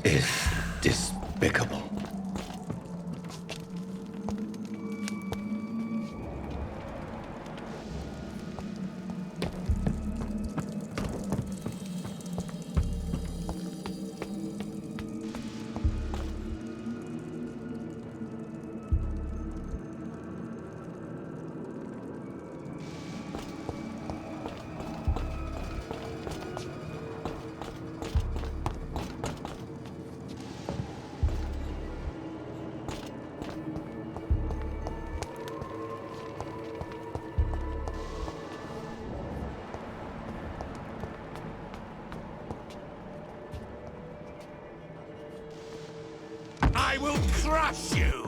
is despicable. I will crush you!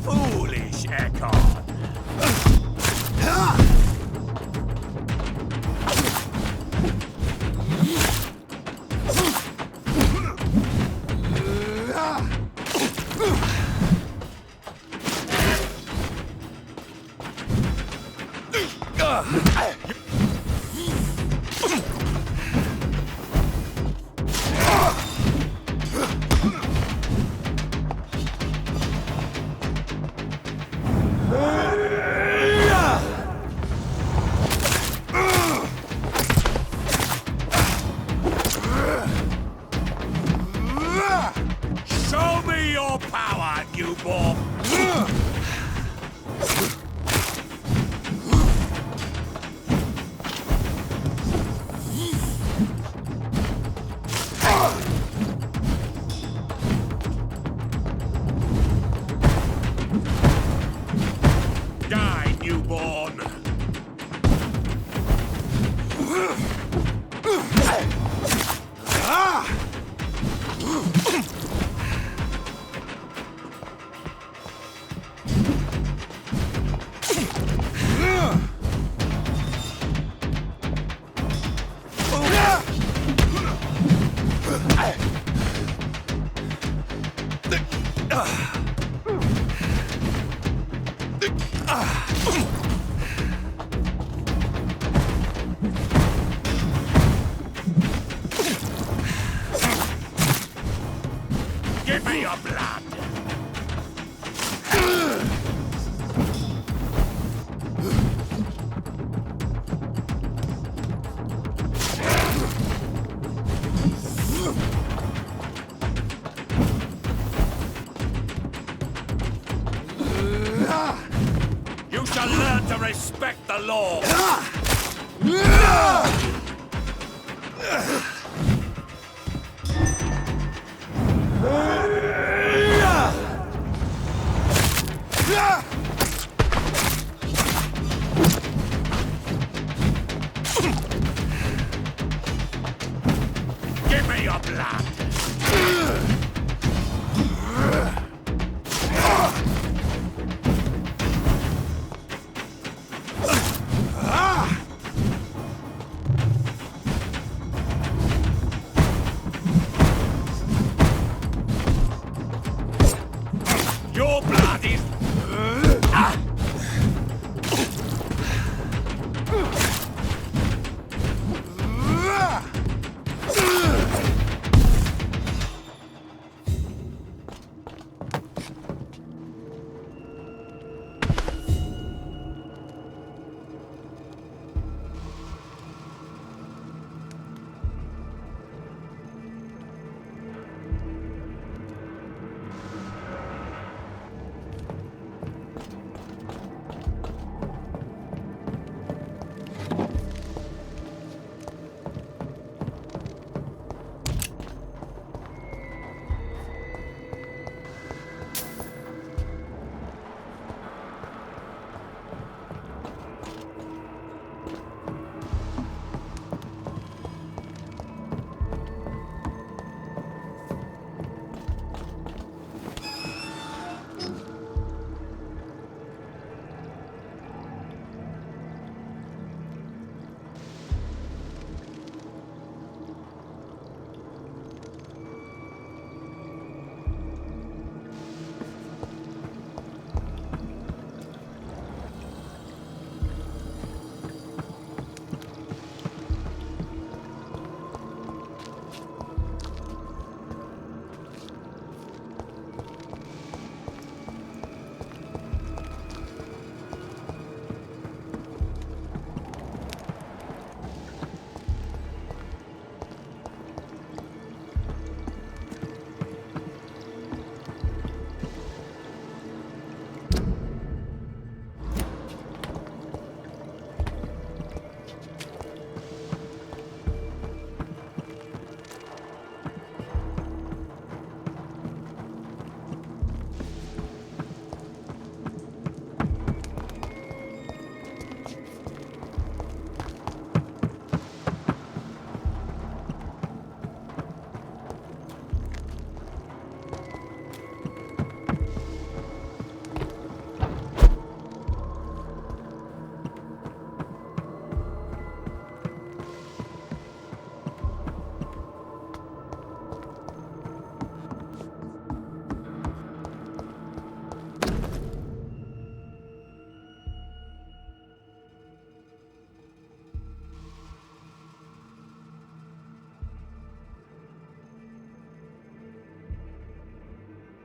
Foolish Echo! Show me your power, newborn! Die, newborn! Give me your blood! You shall learn to respect the law! Give me your blood! Your blood is...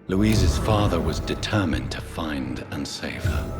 Louise's father was determined to find and save her.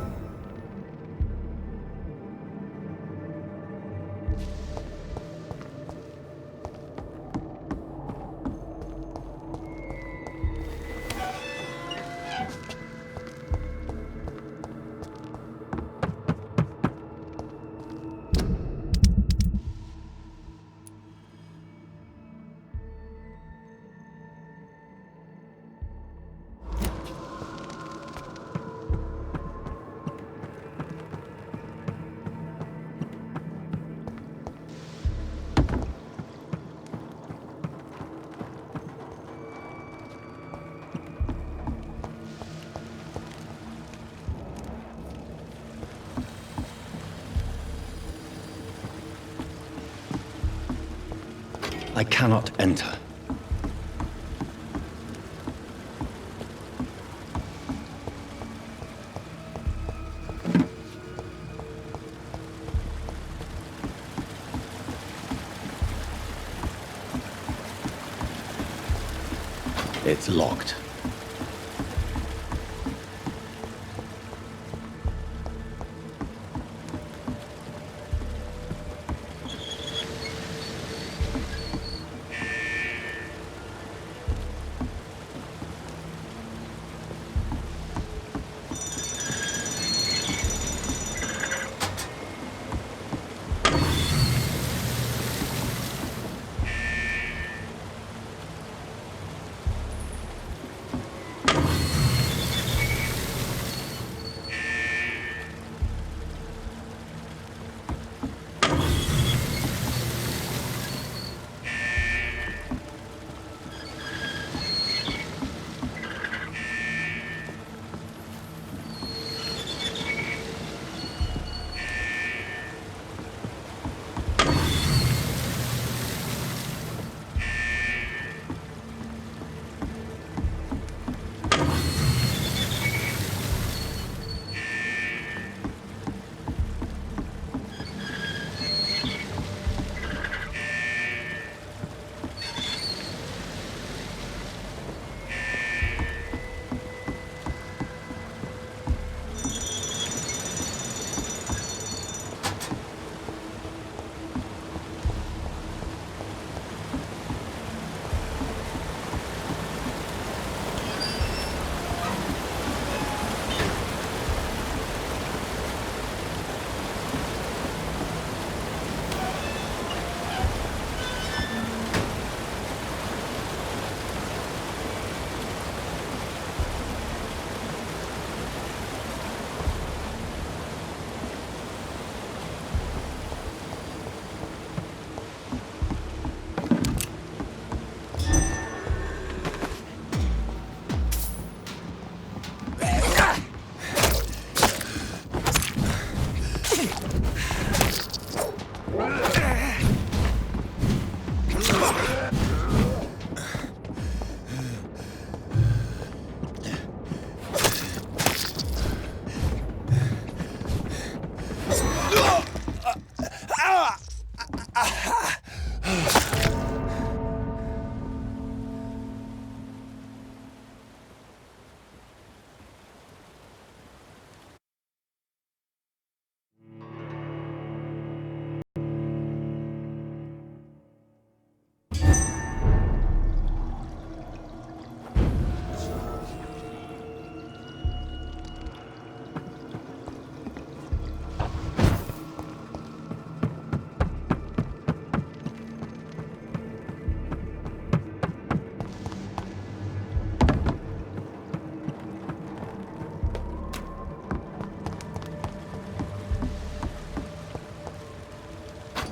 I cannot enter. It's locked.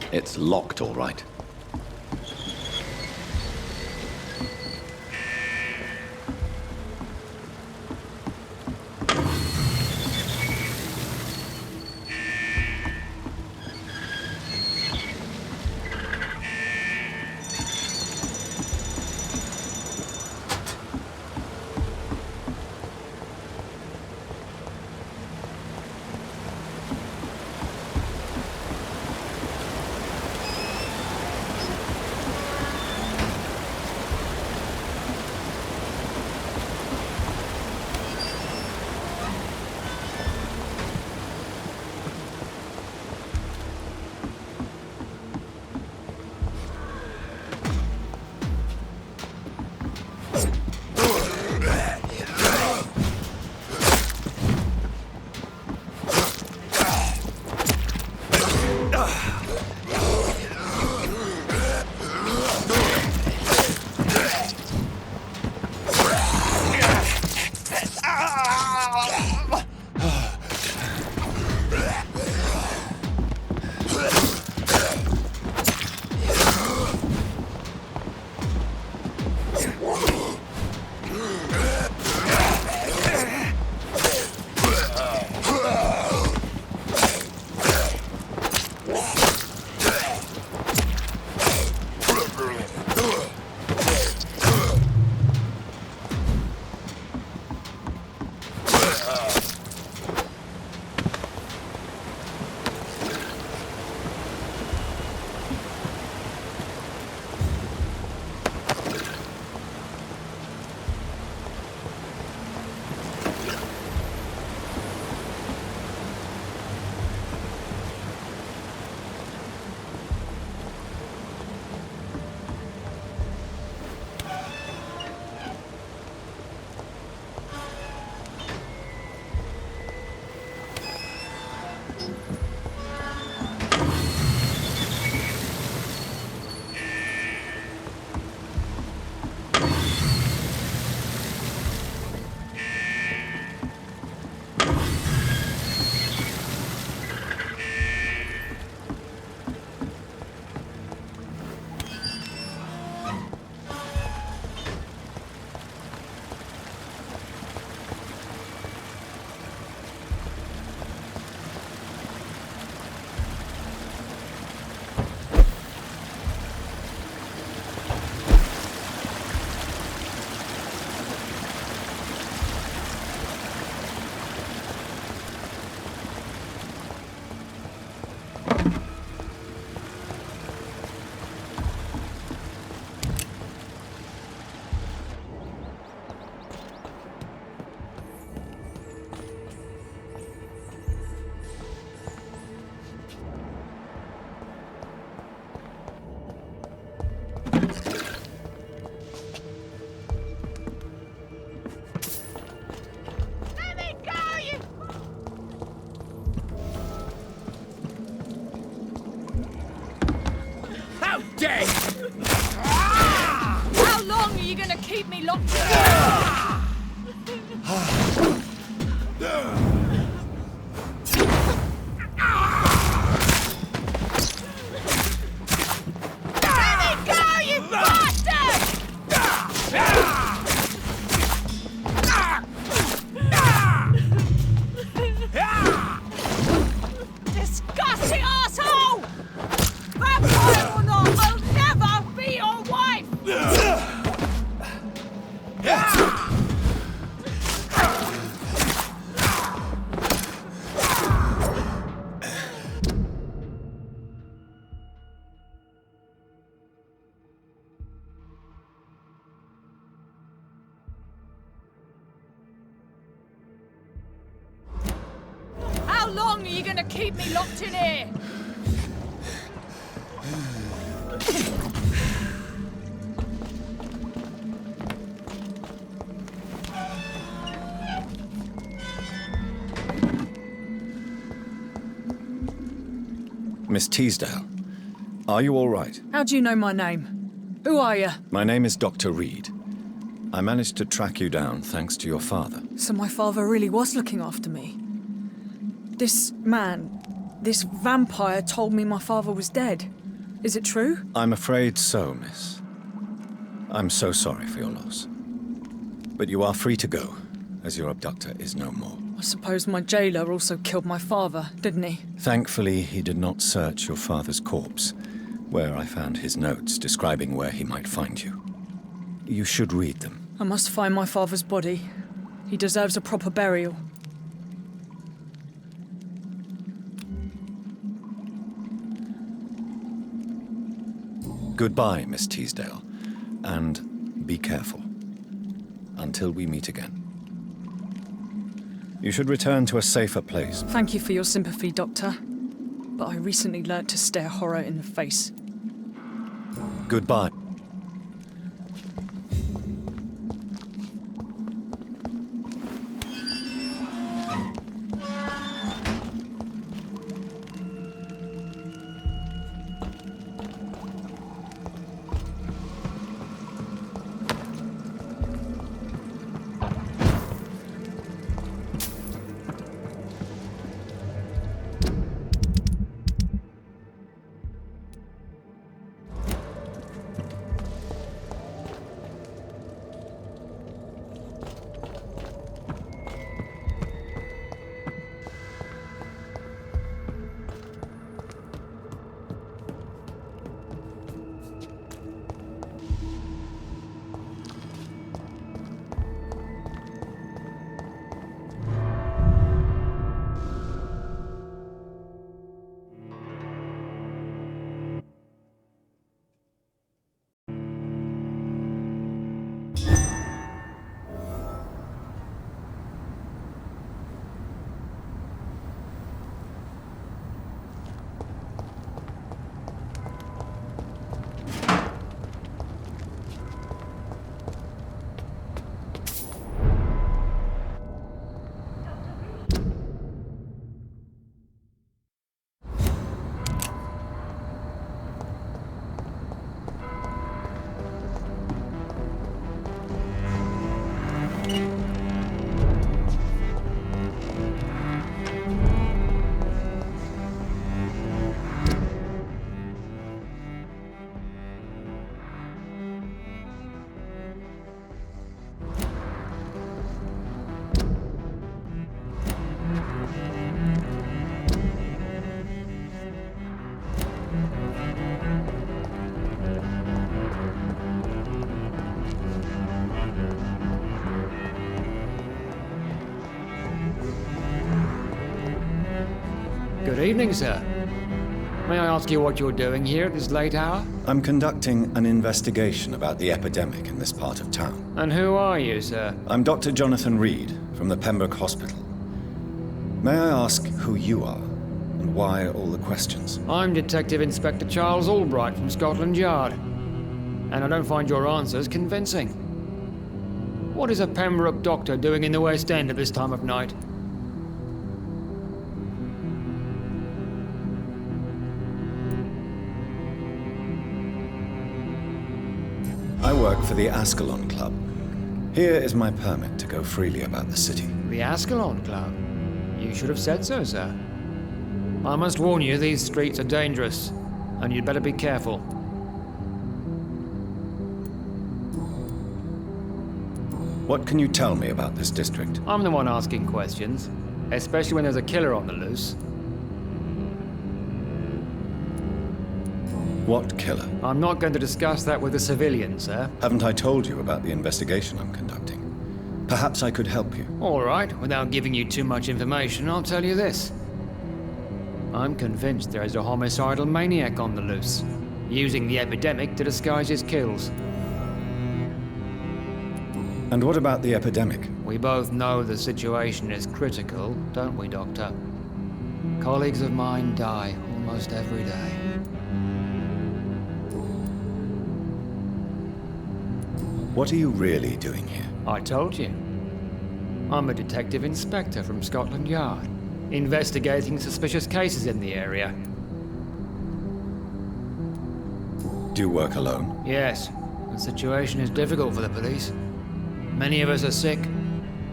It's locked, all right. now dead! How long are you gonna keep me locked Let me go, you bastard! Disgusting asshole! Vampire or not, I'll never be your wife! How long are you gonna keep me locked in here? Miss Teasdale, are you all right? How do you know my name? Who are you? My name is Dr. Reed. I managed to track you down thanks to your father. So my father really was looking after me. This man, this vampire told me my father was dead. Is it true? I'm afraid so, miss. I'm so sorry for your loss. But you are free to go, as your abductor is no more. I suppose my jailer also killed my father, didn't he? Thankfully, he did not search your father's corpse, where I found his notes describing where he might find you. You should read them. I must find my father's body. He deserves a proper burial. Goodbye, Miss Teasdale, and be careful. Until we meet again. You should return to a safer place. Thank you for your sympathy, Doctor. But I recently learnt to stare horror in the face. Goodbye. Good evening, sir. May I ask you what you're doing here at this late hour? I'm conducting an investigation about the epidemic in this part of town. And who are you, sir? I'm Dr. Jonathan Reed from the Pembroke Hospital. May I ask who you are and why all the questions? I'm Detective Inspector Charles Albright from Scotland Yard. And I don't find your answers convincing. What is a Pembroke doctor doing in the West End at this time of night? I work for the Ascalon Club. Here is my permit to go freely about the city. The Ascalon Club? You should have said so, sir. I must warn you, these streets are dangerous, and you'd better be careful. What can you tell me about this district? I'm the one asking questions, especially when there's a killer on the loose. What killer? I'm not going to discuss that with the civilians, sir. Haven't I told you about the investigation I'm conducting? Perhaps I could help you. All right, without giving you too much information, I'll tell you this. I'm convinced there is a homicidal maniac on the loose, using the epidemic to disguise his kills. And what about the epidemic? We both know the situation is critical, don't we, Doctor? Colleagues of mine die almost every day. What are you really doing here? I told you. I'm a detective inspector from Scotland Yard, investigating suspicious cases in the area. Do you work alone? Yes, the situation is difficult for the police. Many of us are sick,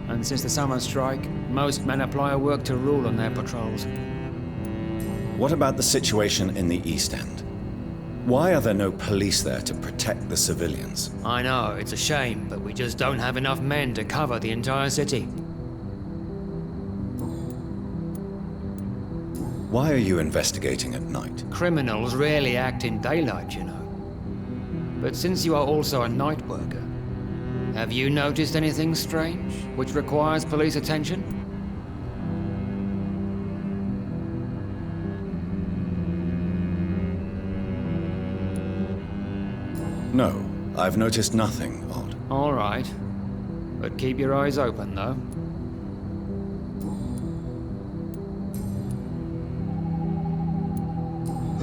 and since the summer strike, most men apply a work to rule on their patrols. What about the situation in the East End? Why are there no police there to protect the civilians? I know, it's a shame, but we just don't have enough men to cover the entire city. Why are you investigating at night? Criminals rarely act in daylight, you know. But since you are also a night worker, have you noticed anything strange which requires police attention? No, I've noticed nothing odd. All right. But keep your eyes open, though.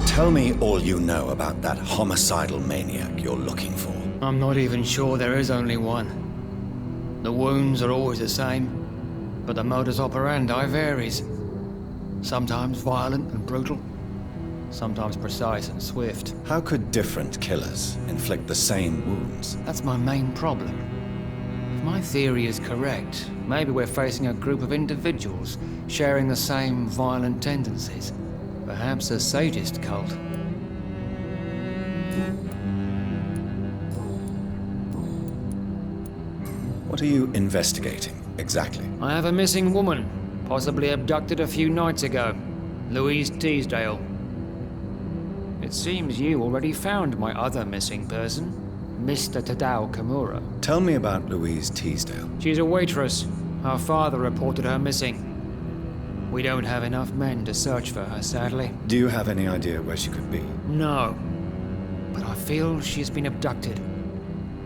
Tell me all you know about that homicidal maniac you're looking for. I'm not even sure there is only one. The wounds are always the same, but the modus operandi varies. Sometimes violent and brutal, sometimes precise and swift. How could different killers inflict the same wounds? That's my main problem. If my theory is correct, maybe we're facing a group of individuals sharing the same violent tendencies. Perhaps a sadist cult. What are you investigating, exactly? I have a missing woman, possibly abducted a few nights ago. Louise Teasdale. It seems you already found my other missing person, Mr. Tadao Kimura. Tell me about Louise Teasdale. She's a waitress. Her father reported her missing. We don't have enough men to search for her, sadly. Do you have any idea where she could be? No. But I feel she's been abducted.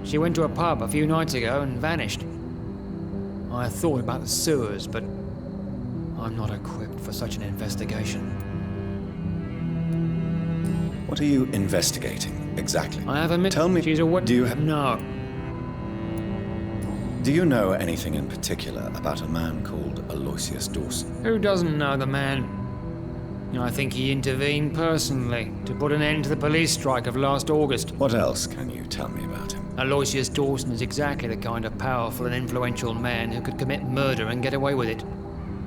She went to a pub a few nights ago and vanished. I thought about the sewers, but I'm not equipped for such an investigation. What are you investigating, exactly? I have a Tell me, she's a do you have... No. Do you know anything in particular about a man called Aloysius Dawson? Who doesn't know the man? I think he intervened personally to put an end to the police strike of last August. What else can you tell me about him? Aloysius Dawson is exactly the kind of powerful and influential man who could commit murder and get away with it,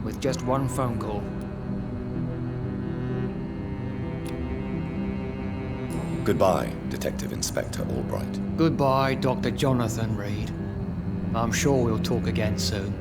with just one phone call. Goodbye, Detective Inspector Albright. Goodbye, Dr. Jonathan Reed. I'm sure we'll talk again soon.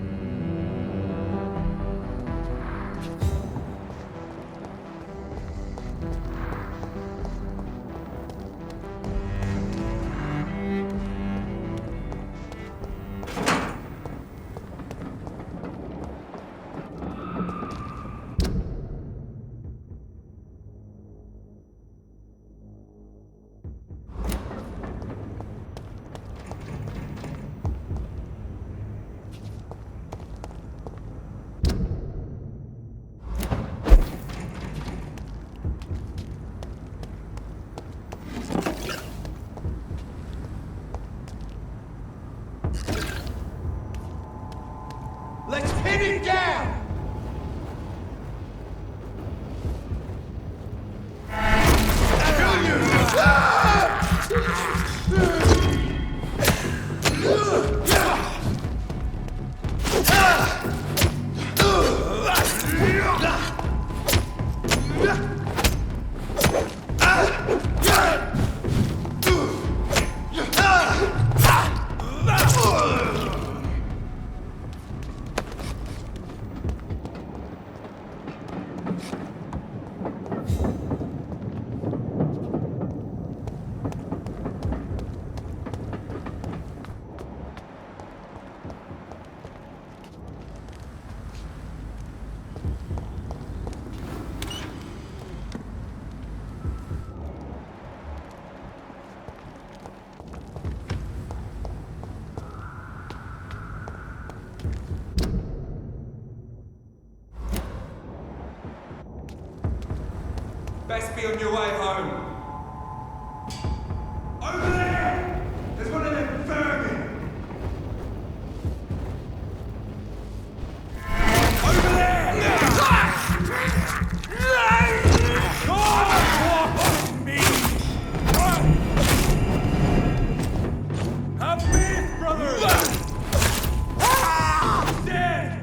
best be on your way home. Over there! There's one of them vermin! Over there! Have faith, brother! Dead!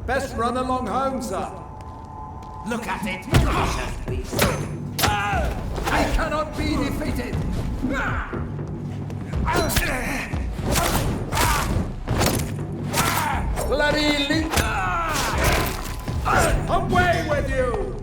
Best run along home, sir. Look at it! Cautious, beast! I cannot be defeated. Bloody leap! Away with you!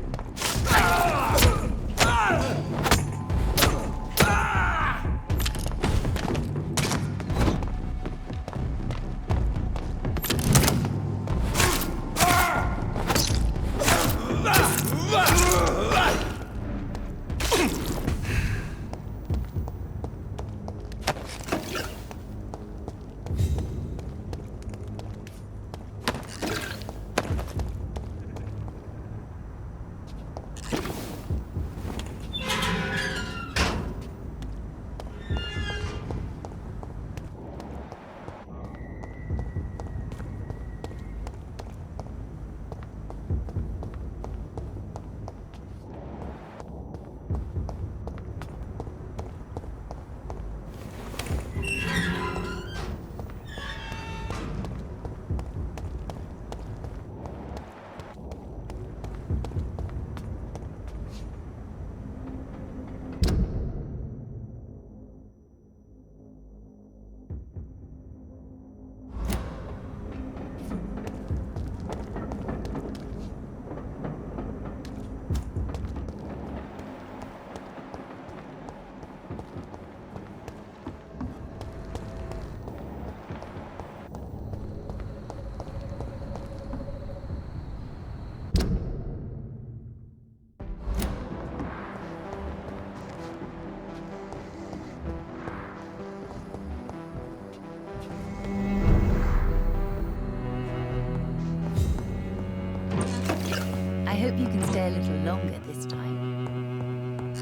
I hope you can stay a little longer this time.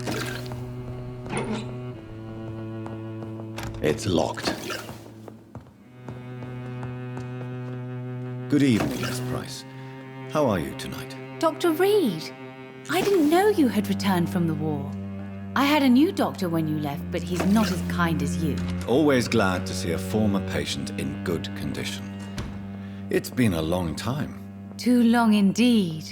It's locked. Good evening, Miss Price. How are you tonight? Dr. Reed! I didn't know you had returned from the war. I had a new doctor when you left, but he's not as kind as you. Always glad to see a former patient in good condition. It's been a long time. Too long indeed.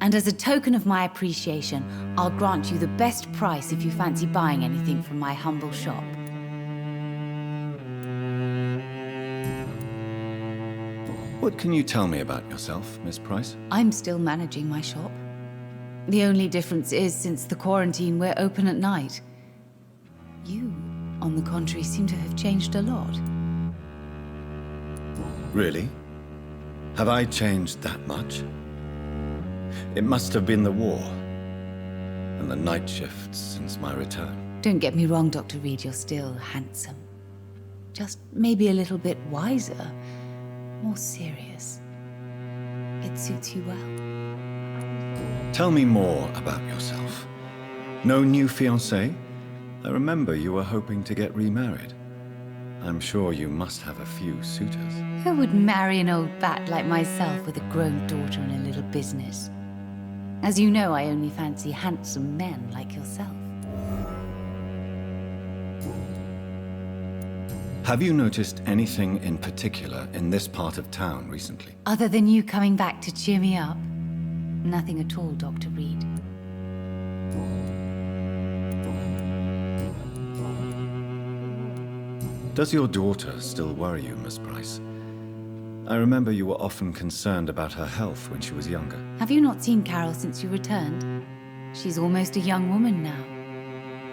And as a token of my appreciation, I'll grant you the best price if you fancy buying anything from my humble shop. What can you tell me about yourself, Miss Price? I'm still managing my shop. The only difference is, since the quarantine, we're open at night. You, on the contrary, seem to have changed a lot. Really? Have I changed that much? It must have been the war and the night shifts since my return. Don't get me wrong, Dr. Reed, you're still handsome. Just maybe a little bit wiser, more serious. It suits you well. Tell me more about yourself. No new fiancé? I remember you were hoping to get remarried. I'm sure you must have a few suitors. Who would marry an old bat like myself with a grown daughter and a little business? As you know, I only fancy handsome men like yourself. Have you noticed anything in particular in this part of town recently? Other than you coming back to cheer me up? Nothing at all, Dr. Reed. Does your daughter still worry you, Miss Price? I remember you were often concerned about her health when she was younger. Have you not seen Carol since you returned? She's almost a young woman now,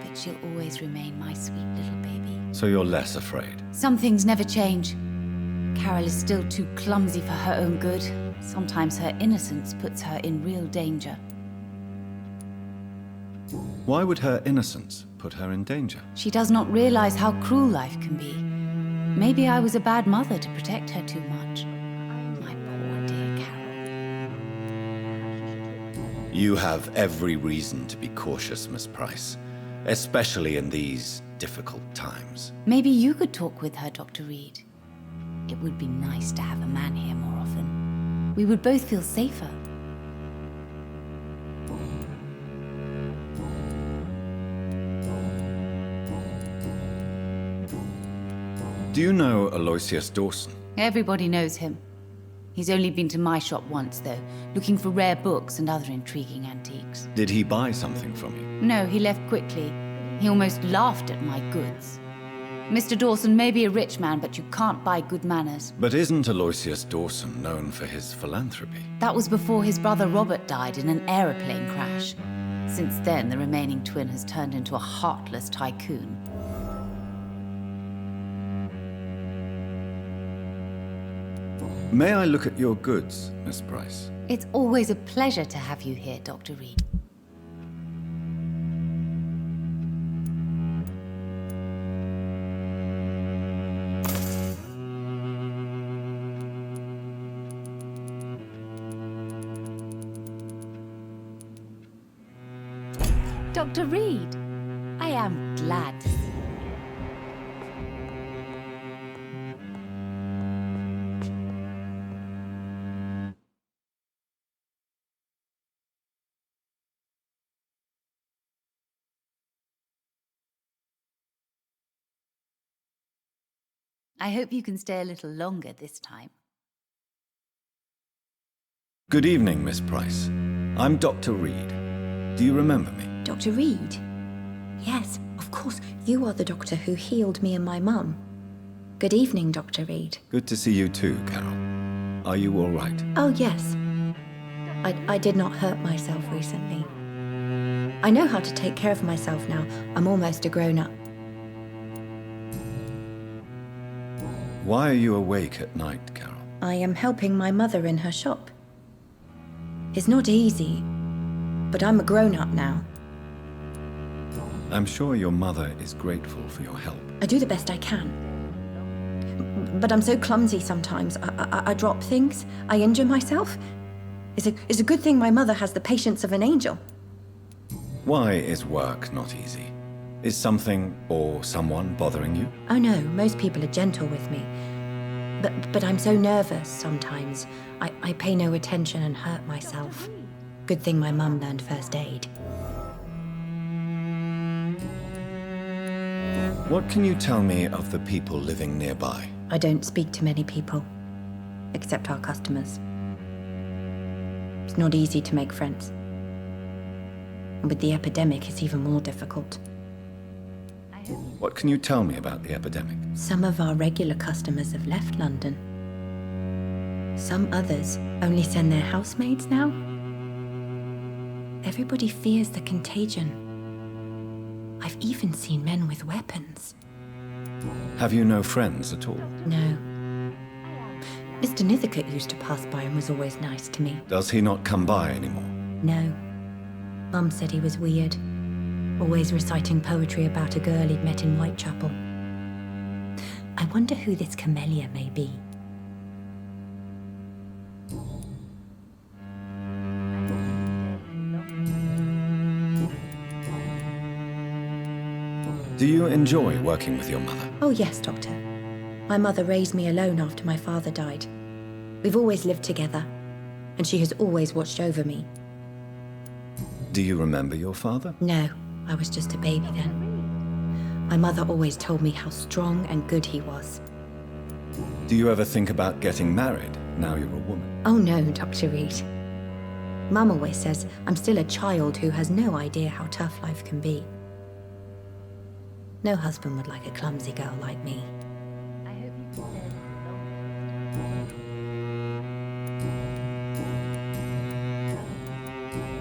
but she'll always remain my sweet little baby. So you're less afraid? Some things never change. Carol is still too clumsy for her own good. Sometimes her innocence puts her in real danger. Why would her innocence put her in danger? She does not realize how cruel life can be. Maybe I was a bad mother to protect her too much. My poor dear Carol. You have every reason to be cautious, Miss Price, especially in these difficult times. Maybe you could talk with her, Dr. Reed. It would be nice to have a man here more often. We would both feel safer. Do you know Aloysius Dawson? Everybody knows him. He's only been to my shop once, though, looking for rare books and other intriguing antiques. Did he buy something from you? No, he left quickly. He almost laughed at my goods. Mr. Dawson may be a rich man, but you can't buy good manners. But isn't Aloysius Dawson known for his philanthropy? That was before his brother Robert died in an aeroplane crash. Since then, the remaining twin has turned into a heartless tycoon. May I look at your goods, Miss Price? It's always a pleasure to have you here, Dr. Reed. Dr. Reed, I am glad to see you. I hope you can stay a little longer this time. Good evening, Miss Price. I'm Dr. Reed. Do you remember me? Dr. Reed? Yes, of course. You are the doctor who healed me and my mum. Good evening, Dr. Reed. Good to see you too, Carol. Are you all right? Oh, yes. I did not hurt myself recently. I know how to take care of myself now. I'm almost a grown-up. Why are you awake at night, Carol? I am helping my mother in her shop. It's not easy, but I'm a grown-up now. I'm sure your mother is grateful for your help. I do the best I can. But I'm so clumsy sometimes. I drop things. I injure myself. It's a good thing my mother has the patience of an angel. Why is work not easy? Is something or someone bothering you? Oh no, most people are gentle with me. But I'm so nervous sometimes. I pay no attention and hurt myself. Good thing my mum learned first aid. What can you tell me of the people living nearby? I don't speak to many people, except our customers. It's not easy to make friends. And with the epidemic, it's even more difficult. What can you tell me about the epidemic? Some of our regular customers have left London. Some others only send their housemaids now. Everybody fears the contagion. I've even seen men with weapons. Have you no friends at all? No. Mr. Nithercote used to pass by and was always nice to me. Does he not come by anymore? No. Mum said he was weird. Always reciting poetry about a girl he'd met in Whitechapel. I wonder who this camellia may be. Do you enjoy working with your mother? Oh yes, Doctor. My mother raised me alone after my father died. We've always lived together, and she has always watched over me. Do you remember your father? No, I was just a baby then. My mother always told me how strong and good he was. Do you ever think about getting married now you're a woman? Oh no, Dr. Reed. Mum always says I'm still a child who has no idea how tough life can be. No husband would like a clumsy girl like me.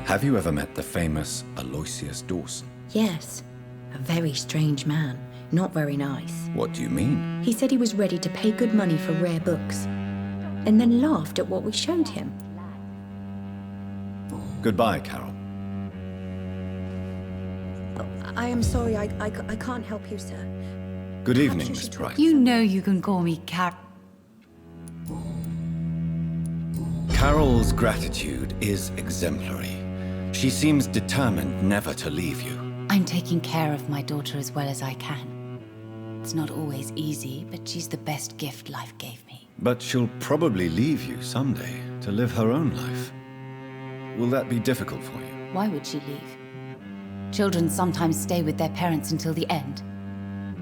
Have you ever met the famous Aloysius Dawson? Yes, a very strange man. Not very nice. What do you mean? He said he was ready to pay good money for rare books, and then laughed at what we showed him. Goodbye, Carol. I am sorry, I can't help you, sir. Good Perhaps evening, you Miss should Price. You know you can call me Car... Carol's gratitude is exemplary. She seems determined never to leave you. I'm taking care of my daughter as well as I can. It's not always easy, but she's the best gift life gave me. But she'll probably leave you someday to live her own life. Will that be difficult for you? Why would she leave? Children sometimes stay with their parents until the end,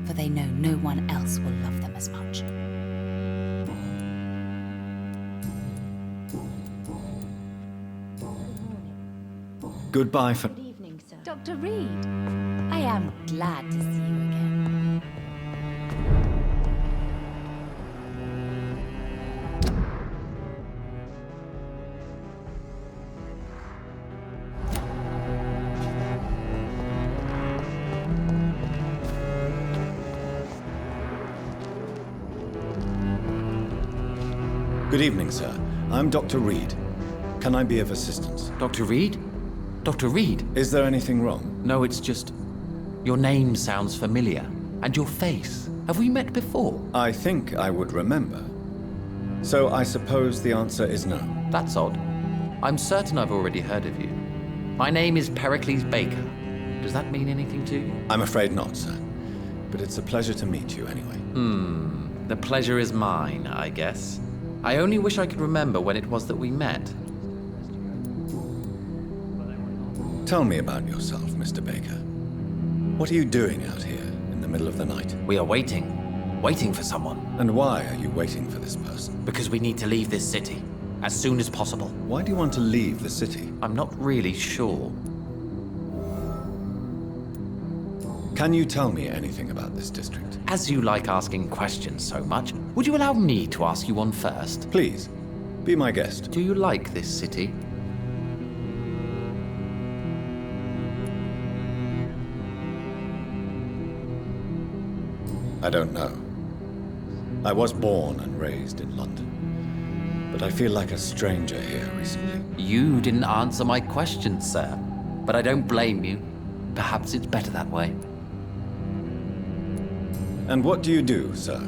for they know no one else will love them as much. Goodbye for... Good evening, sir. Dr. Reed, I am glad to see you again. Good evening, sir. I'm Dr. Reed. Can I be of assistance? Dr. Reed? Dr. Reed? Is there anything wrong? No, it's just... Your name sounds familiar. And your face. Have we met before? I think I would remember. So I suppose the answer is no. That's odd. I'm certain I've already heard of you. My name is Pericles Baker. Does that mean anything to you? I'm afraid not, sir. But it's a pleasure to meet you anyway. The pleasure is mine, I guess. I only wish I could remember when it was that we met. Tell me about yourself, Mr. Baker. What are you doing out here in the middle of the night? We are waiting. Waiting for someone. And why are you waiting for this person? Because we need to leave this city. As soon as possible. Why do you want to leave the city? I'm not really sure. Can you tell me anything about this district? As you like asking questions so much, would you allow me to ask you one first? Please, be my guest. Do you like this city? I don't know. I was born and raised in London, but I feel like a stranger here recently. You didn't answer my question, sir. But I don't blame you. Perhaps it's better that way. And what do you do, sir?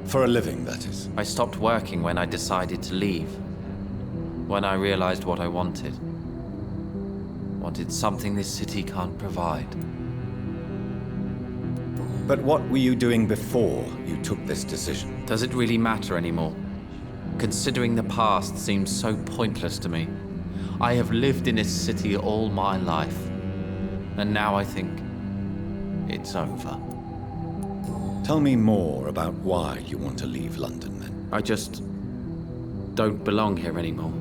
For a living, that is. I stopped working when I decided to leave. When I realized what I wanted. Wanted something this city can't provide. But what were you doing before you took this decision? Does it really matter anymore? Considering the past seems so pointless to me. I have lived in this city all my life. And now I think it's over. Tell me more about why you want to leave London, then. I just don't belong here anymore.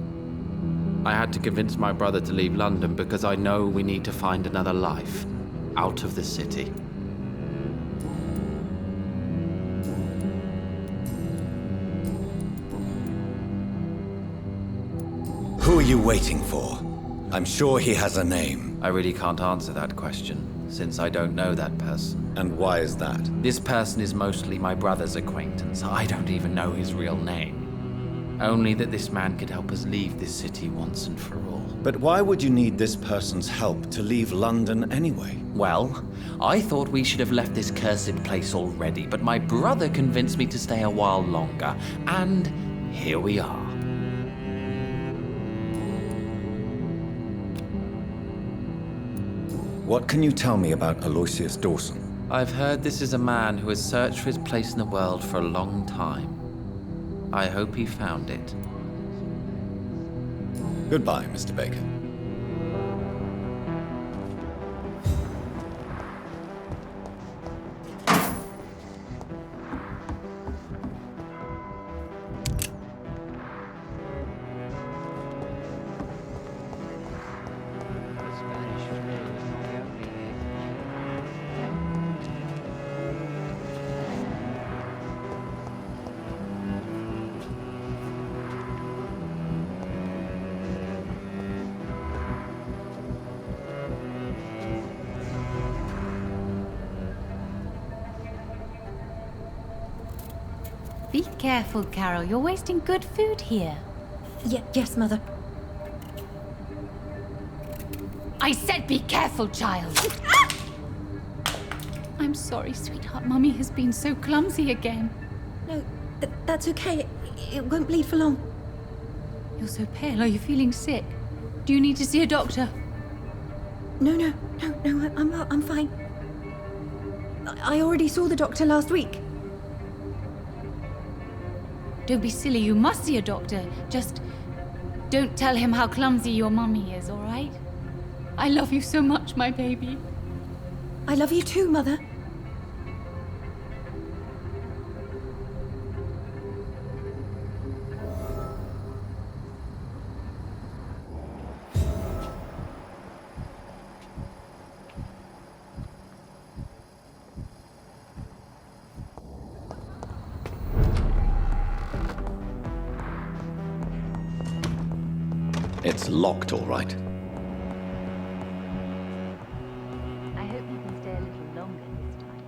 I had to convince my brother to leave London because I know we need to find another life out of the city. Who are you waiting for? I'm sure he has a name. I really can't answer that question, since I don't know that person. And why is that? This person is mostly my brother's acquaintance. I don't even know his real name. Only that this man could help us leave this city once and for all. But why would you need this person's help to leave London anyway? Well, I thought we should have left this cursed place already, but my brother convinced me to stay a while longer, and here we are. What can you tell me about Aloysius Dawson? I've heard this is a man who has searched for his place in the world for a long time. I hope he found it. Goodbye, Mr. Baker. Be careful, Carol. You're wasting good food here. Yes, Mother. I said be careful, child. I'm sorry, sweetheart. Mummy has been so clumsy again. No, that's okay. It won't bleed for long. You're so pale. Are you feeling sick? Do you need to see a doctor? No, I'm fine. I already saw the doctor last week. Don't be silly. You must see a doctor. Just don't tell him how clumsy your mummy is, all right? I love you so much, my baby. I love you too, Mother. It's locked, all right. I hope you can stay a little longer this time.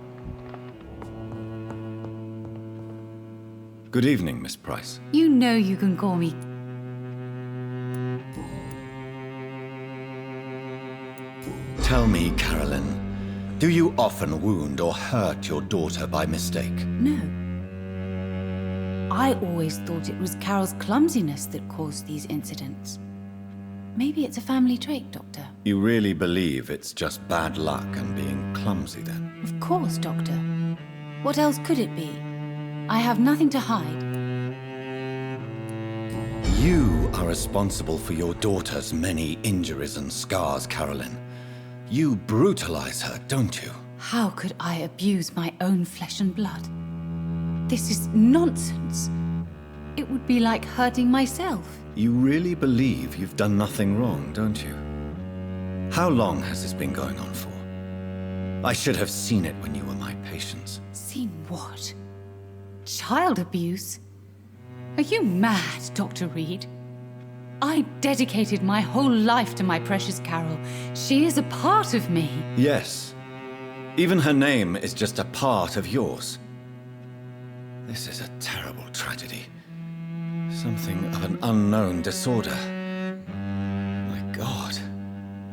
Good evening, Miss Price. You know you can call me. Tell me, Carolyn, do you often wound or hurt your daughter by mistake? No. I always thought it was Carol's clumsiness that caused these incidents. Maybe it's a family trait, Doctor. You really believe it's just bad luck and being clumsy, then? Of course, Doctor. What else could it be? I have nothing to hide. You are responsible for your daughter's many injuries and scars, Carolyn. You brutalize her, don't you? How could I abuse my own flesh and blood? This is nonsense. It would be like hurting myself. You really believe you've done nothing wrong, don't you? How long has this been going on for? I should have seen it when you were my patients. Seen what? Child abuse? Are you mad, Dr. Reed? I dedicated my whole life to my precious Carol. She is a part of me. Yes. Even her name is just a part of yours. This is a terrible tragedy. Something of an unknown disorder. My God.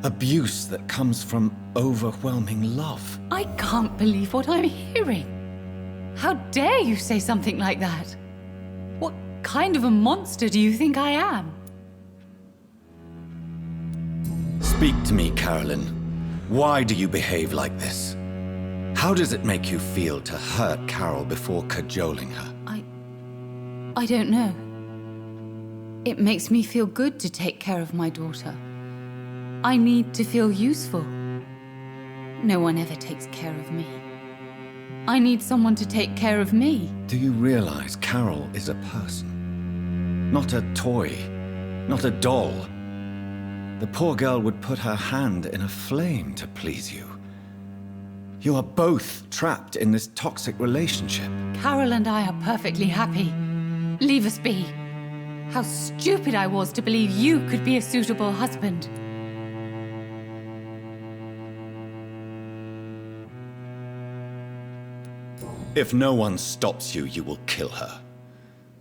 Abuse that comes from overwhelming love. I can't believe what I'm hearing. How dare you say something like that? What kind of a monster do you think I am? Speak to me, Carolyn. Why do you behave like this? How does it make you feel to hurt Carol before cajoling her? I don't know. It makes me feel good to take care of my daughter. I need to feel useful. No one ever takes care of me. I need someone to take care of me. Do you realize Carol is a person? Not a toy. Not a doll. The poor girl would put her hand in a flame to please you. You are both trapped in this toxic relationship. Carol and I are perfectly happy. Leave us be. How stupid I was to believe you could be a suitable husband. If no one stops you, you will kill her.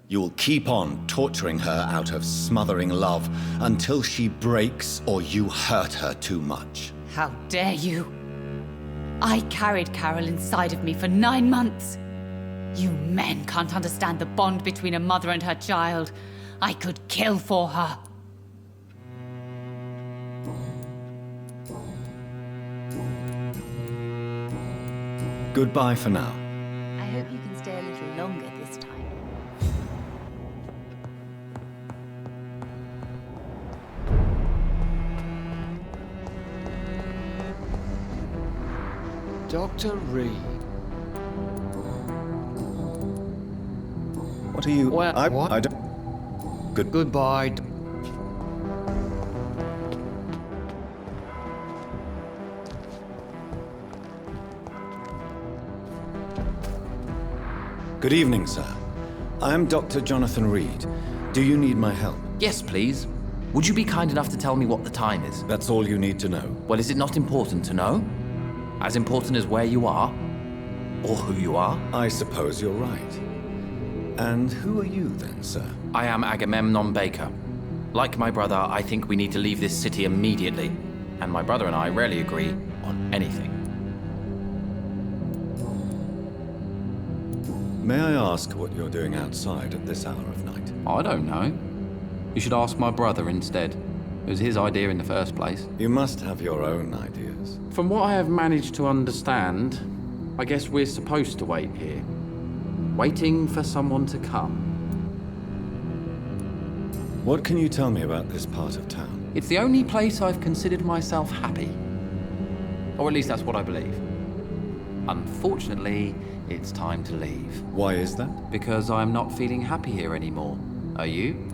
You will keep on torturing her out of smothering love until she breaks or you hurt her too much. How dare you? I carried Carol inside of me for 9 months. You men can't understand the bond between a mother and her child. I could kill for her. Goodbye for now. I hope you can stay a little longer this time. Dr. Reed. What are you... What? I don't... Goodbye. Good evening, sir. I am Dr. Jonathan Reed. Do you need my help? Yes, please. Would you be kind enough to tell me what the time is? That's all you need to know. Well, is it not important to know? As important as where you are? Or who you are? I suppose you're right. And who are you then, sir? I am Agamemnon Baker. Like my brother, I think we need to leave this city immediately. And my brother and I rarely agree on anything. May I ask what you're doing outside at this hour of night? I don't know. You should ask my brother instead. It was his idea in the first place. You must have your own ideas. From what I have managed to understand, I guess we're supposed to wait here. Waiting for someone to come. What can you tell me about this part of town? It's the only place I've considered myself happy. Or at least that's what I believe. Unfortunately, it's time to leave. Why is that? Because I'm not feeling happy here anymore. Are you?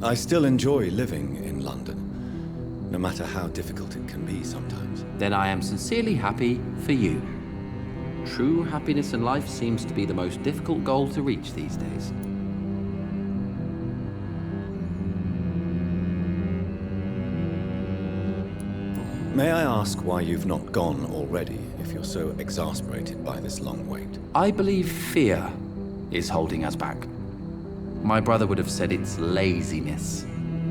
I still enjoy living in London, no matter how difficult it can be sometimes. Then I am sincerely happy for you. True happiness in life seems to be the most difficult goal to reach these days. May I ask why you've not gone already, if you're so exasperated by this long wait? I believe fear is holding us back. My brother would have said it's laziness,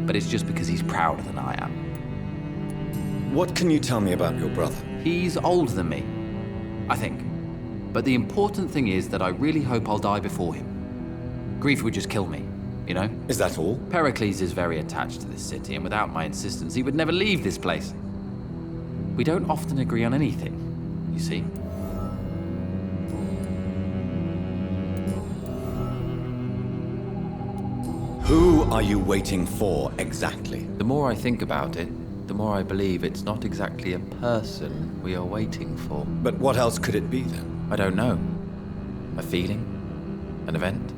but it's just because he's prouder than I am. What can you tell me about your brother? He's older than me, I think. But the important thing is that I really hope I'll die before him. Grief would just kill me, you know? Is that all? Pericles is very attached to this city, and without my insistence, he would never leave this place. We don't often agree on anything, you see? Who are you waiting for, exactly? The more I think about it, the more I believe it's not exactly a person we are waiting for. But what else could it be, then? I don't know. A feeling? An event?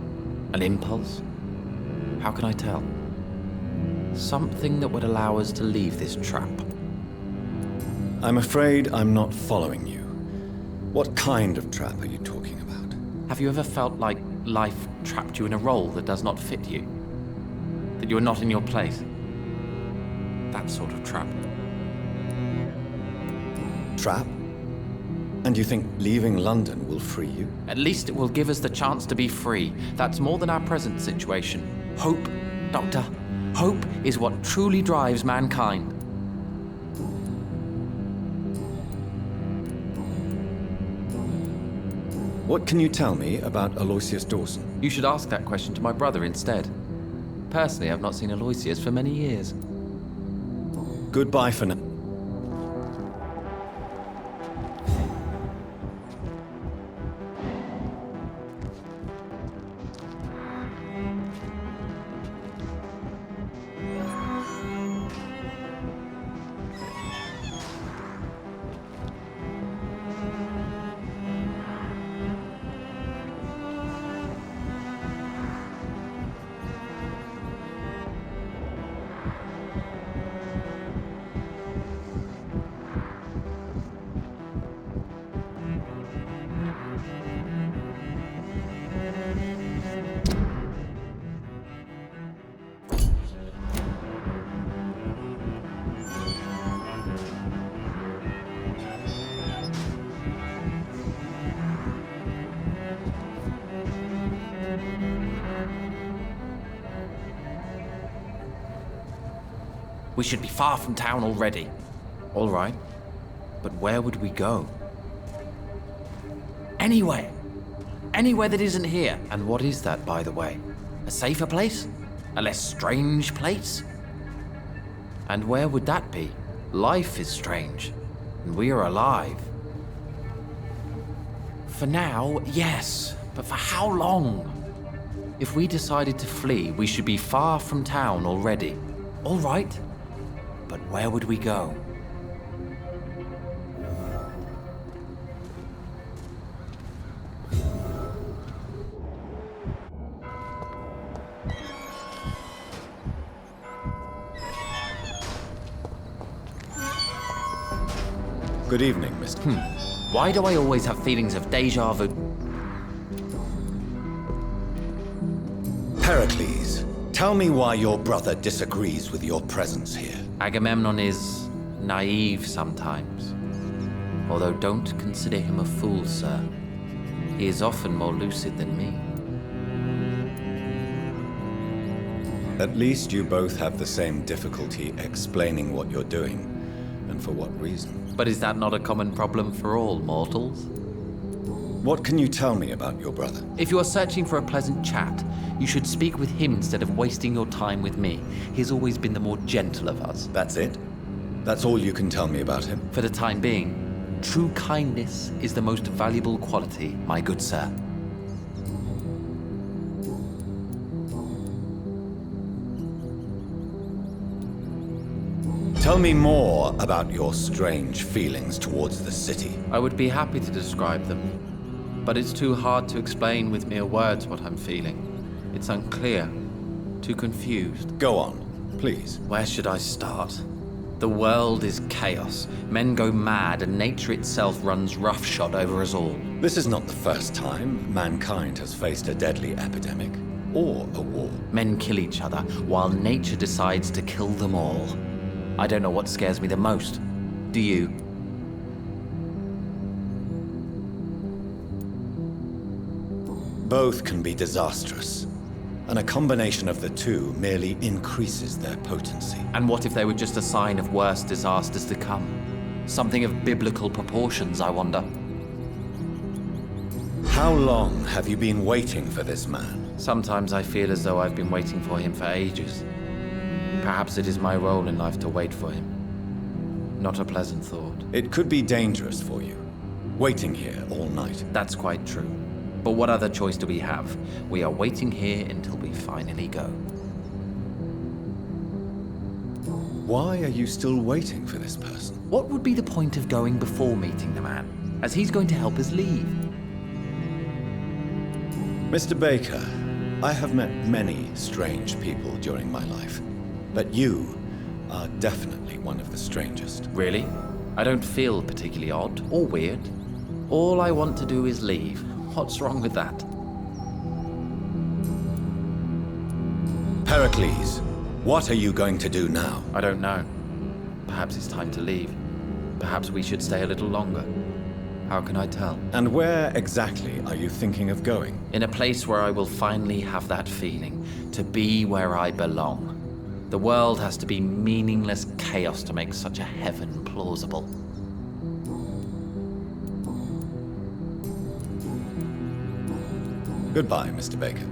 An impulse? How can I tell? Something that would allow us to leave this trap. I'm afraid I'm not following you. What kind of trap are you talking about? Have you ever felt like life trapped you in a role that does not fit you? That you are not in your place? That sort of trap. Trap? And you think leaving London will free you? At least it will give us the chance to be free. That's more than our present situation. Hope, Doctor. Hope is what truly drives mankind. What can you tell me about Aloysius Dawson? You should ask that question to my brother instead. Personally, I've not seen Aloysius for many years. Goodbye for now. We should be far from town already. All right, but where would we go? Anywhere. Anywhere that isn't here. And what is that, by the way? A safer place? A less strange place? And where would that be? Life is strange, and we are alive. For now, yes, but for how long? If we decided to flee, we should be far from town already. All right. But where would we go? Good evening, Mr. Why do I always have feelings of déjà vu? Pericles, tell me why your brother disagrees with your presence here. Agamemnon is naive sometimes. Although don't consider him a fool, sir. He is often more lucid than me. At least you both have the same difficulty explaining what you're doing, and for what reason. But is that not a common problem for all mortals? What can you tell me about your brother? If you are searching for a pleasant chat, you should speak with him instead of wasting your time with me. He's always been the more gentle of us. That's it? That's all you can tell me about him? For the time being, true kindness is the most valuable quality, my good sir. Tell me more about your strange feelings towards the city. I would be happy to describe them, but it's too hard to explain with mere words what I'm feeling. It's unclear, too confused. Go on, please. Where should I start? The world is chaos. Men go mad, and nature itself runs roughshod over us all. This is not the first time mankind has faced a deadly epidemic, or a war. Men kill each other, while nature decides to kill them all. I don't know what scares me the most. do you? Both can be disastrous, and a combination of the two merely increases their potency. And what if they were just a sign of worse disasters to come? Something of biblical proportions, I wonder. How long have you been waiting for this man? Sometimes I feel as though I've been waiting for him for ages. Perhaps it is my role in life to wait for him. Not a pleasant thought. It could be dangerous for you, waiting here all night. That's quite true. But what other choice do we have? We are waiting here until we finally go. Why are you still waiting for this person? What would be the point of going before meeting the man, as he's going to help us leave? Mr. Baker, I have met many strange people during my life, but you are definitely one of the strangest. Really? I don't feel particularly odd or weird. All I want to do is leave. What's wrong with that? Pericles, what are you going to do now? I don't know. Perhaps it's time to leave. Perhaps we should stay a little longer. How can I tell? And where exactly are you thinking of going? In a place where I will finally have that feeling, to be where I belong. The world has to be meaningless chaos to make such a heaven plausible. Goodbye, Mr. Baker.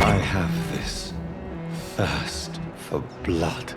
I have this thirst for blood.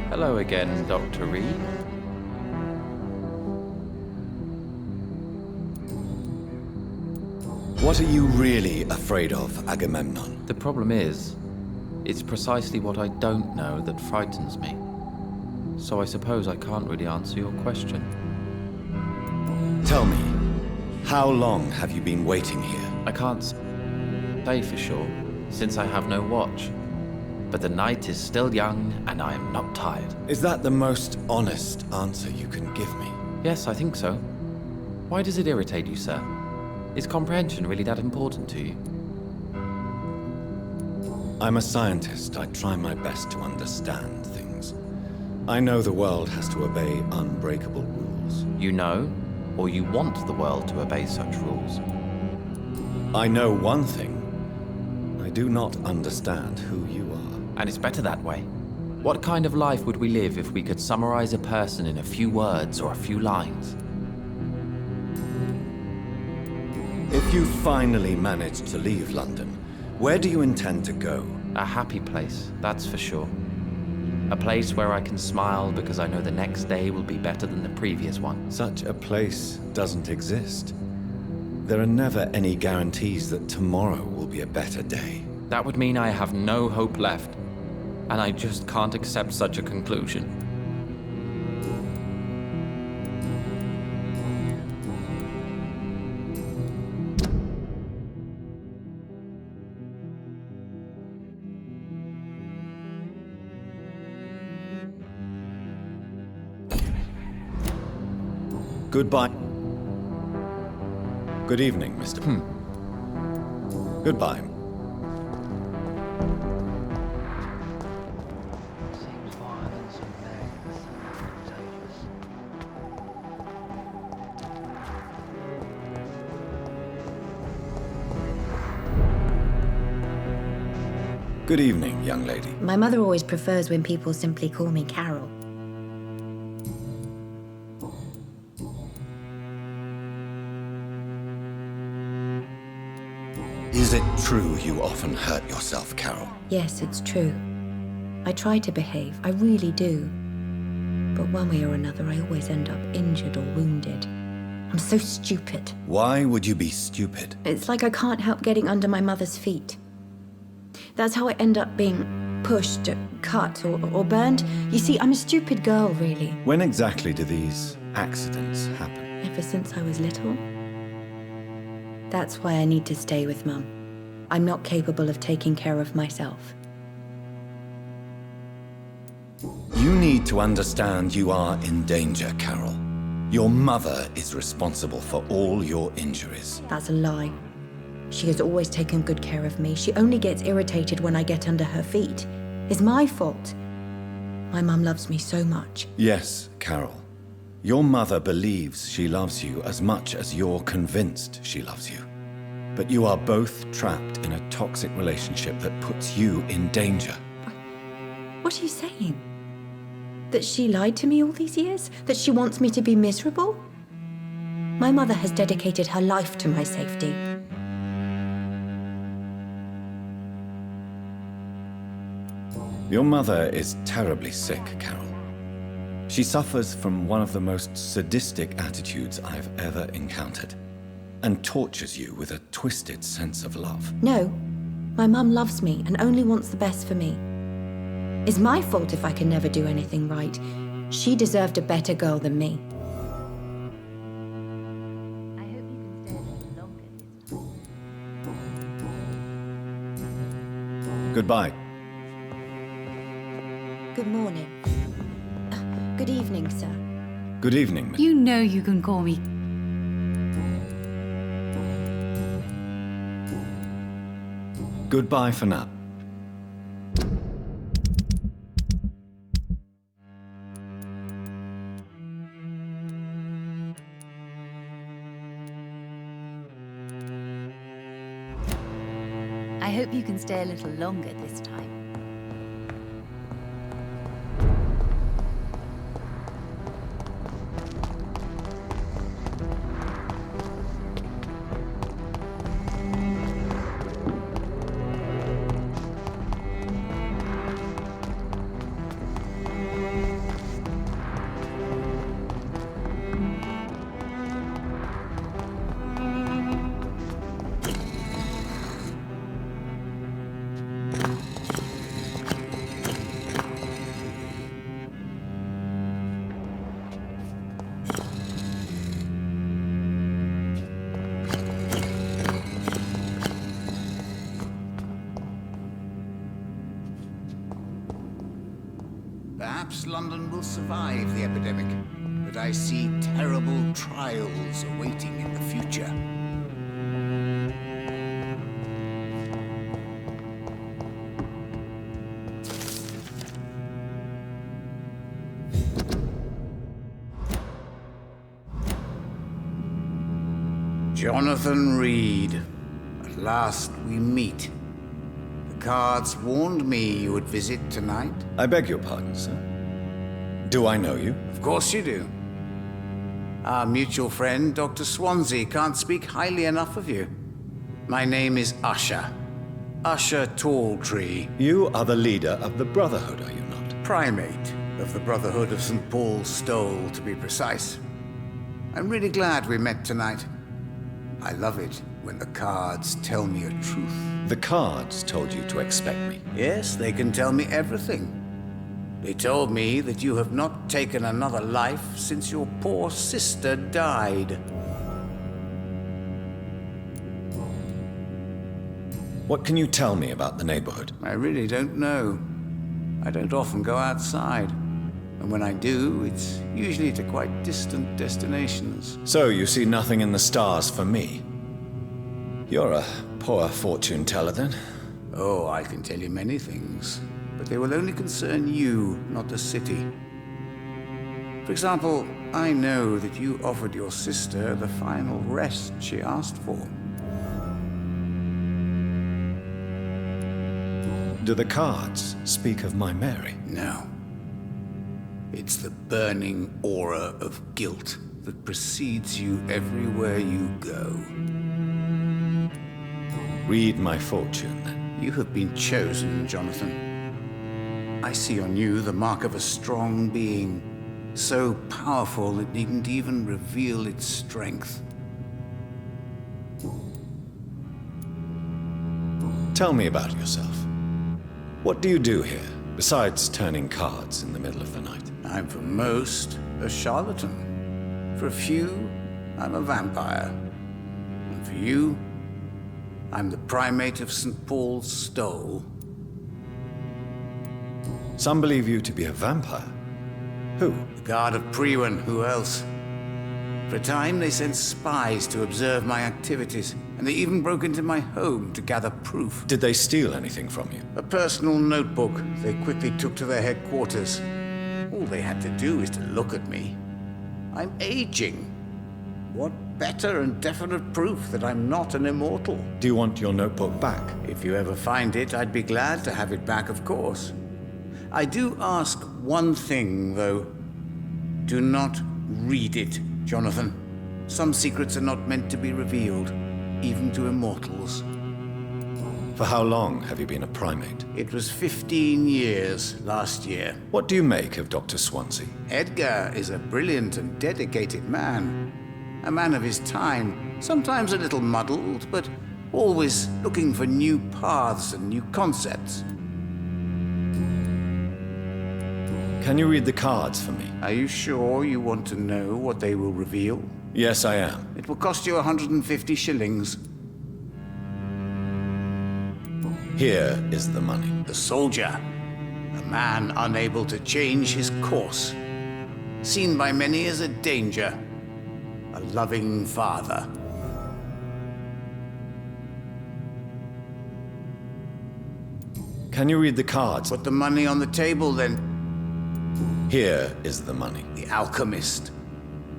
Hello again, Dr. Reed. What are you really afraid of, Agamemnon? The problem is, it's precisely what I don't know that frightens me. So I suppose I can't really answer your question. Tell me, how long have you been waiting here? I can't say for sure, since I have no watch. But the night is still young, and I am not tired. Is that the most honest answer you can give me? Yes, I think so. Why does it irritate you, sir? Is comprehension really that important to you? I'm a scientist. I try my best to understand things. I know the world has to obey unbreakable rules. You know, or you want the world to obey such rules? I know one thing. I do not understand who you are. And it's better that way. What kind of life would we live if we could summarize a person in a few words or a few lines? If you finally manage to leave London, where do you intend to go? A happy place, that's for sure. A place where I can smile because I know the next day will be better than the previous one. Such a place doesn't exist. There are never any guarantees that tomorrow will be a better day. That would mean I have no hope left, and I just can't accept such a conclusion. Goodbye. Good evening, Mr. Goodbye. Good evening, young lady. My mother always prefers when people simply call me Carol. Is it true you often hurt yourself, Carol? Yes, it's true. I try to behave, I really do. But one way or another, I always end up injured or wounded. I'm so stupid. Why would you be stupid? It's like I can't help getting under my mother's feet. That's how I end up being pushed, cut, or burned. You see, I'm a stupid girl, really. When exactly do these accidents happen? Ever since I was little. That's why I need to stay with Mum. I'm not capable of taking care of myself. You need to understand you are in danger, Carol. Your mother is responsible for all your injuries. That's a lie. She has always taken good care of me. She only gets irritated when I get under her feet. It's my fault. My mum loves me so much. Yes, Carol. Your mother believes she loves you as much as you're convinced she loves you. But you are both trapped in a toxic relationship that puts you in danger. What are you saying? That she lied to me all these years? That she wants me to be miserable? My mother has dedicated her life to my safety. Your mother is terribly sick, Carol. She suffers from one of the most sadistic attitudes I've ever encountered, and tortures you with a twisted sense of love. No, my mum loves me and only wants the best for me. It's my fault if I can never do anything right. She deserved a better girl than me. I hope you can stay a little longer this time. Goodbye. Good morning. Good evening, sir. Good evening, Miss. You know you can call me. Goodbye for now. I hope you can stay a little longer this time. Perhaps London will survive the epidemic, but I see terrible trials awaiting in the future. Jonathan Reed. At last we meet. The cards warned me you would visit tonight. I beg your pardon, sir. Do I know you? Of course you do. Our mutual friend, Dr. Swansea, can't speak highly enough of you. My name is Usher. Usher Talltree. You are the leader of the Brotherhood, are you not? Primate of the Brotherhood of St. Paul's Stole, to be precise. I'm really glad we met tonight. I love it when the cards tell me a truth. The cards told you to expect me. Yes, they can tell me everything. They told me that you have not taken another life since your poor sister died. What can you tell me about the neighborhood? I really don't know. I don't often go outside. And when I do, it's usually to quite distant destinations. So you see nothing in the stars for me? You're a poor fortune teller, then. Oh, I can tell you many things, but they will only concern you, not the city. For example, I know that you offered your sister the final rest she asked for. Do the cards speak of my Mary? No. It's the burning aura of guilt that precedes you everywhere you go. Read my fortune, then. You have been chosen, Jonathan. I see on you the mark of a strong being, so powerful it needn't even reveal its strength. Tell me about yourself. What do you do here, besides turning cards in the middle of the night? I'm for most a charlatan. For a few, I'm a vampire. And for you, I'm the primate of St. Paul's Stole. Some believe you to be a vampire. Who? The Guard of Priwen, who else? For a time, they sent spies to observe my activities, and they even broke into my home to gather proof. Did they steal anything from you? A personal notebook they quickly took to their headquarters. All they had to do is to look at me. I'm aging. What better and definite proof that I'm not an immortal? Do you want your notebook back? If you ever find it, I'd be glad to have it back, of course. I do ask one thing, though. Do not read it, Jonathan. Some secrets are not meant to be revealed, even to immortals. For how long have you been a primate? It was 15 years last year. What do you make of Dr. Swansea? Edgar is a brilliant and dedicated man. A man of his time, sometimes a little muddled, but always looking for new paths and new concepts. Can you read the cards for me? Are you sure you want to know what they will reveal? Yes, I am. It will cost you 150 shillings. Here is the money. The soldier, a man unable to change his course, seen by many as a danger, a loving father. Can you read the cards? Put the money on the table, then. Here is the money. The alchemist,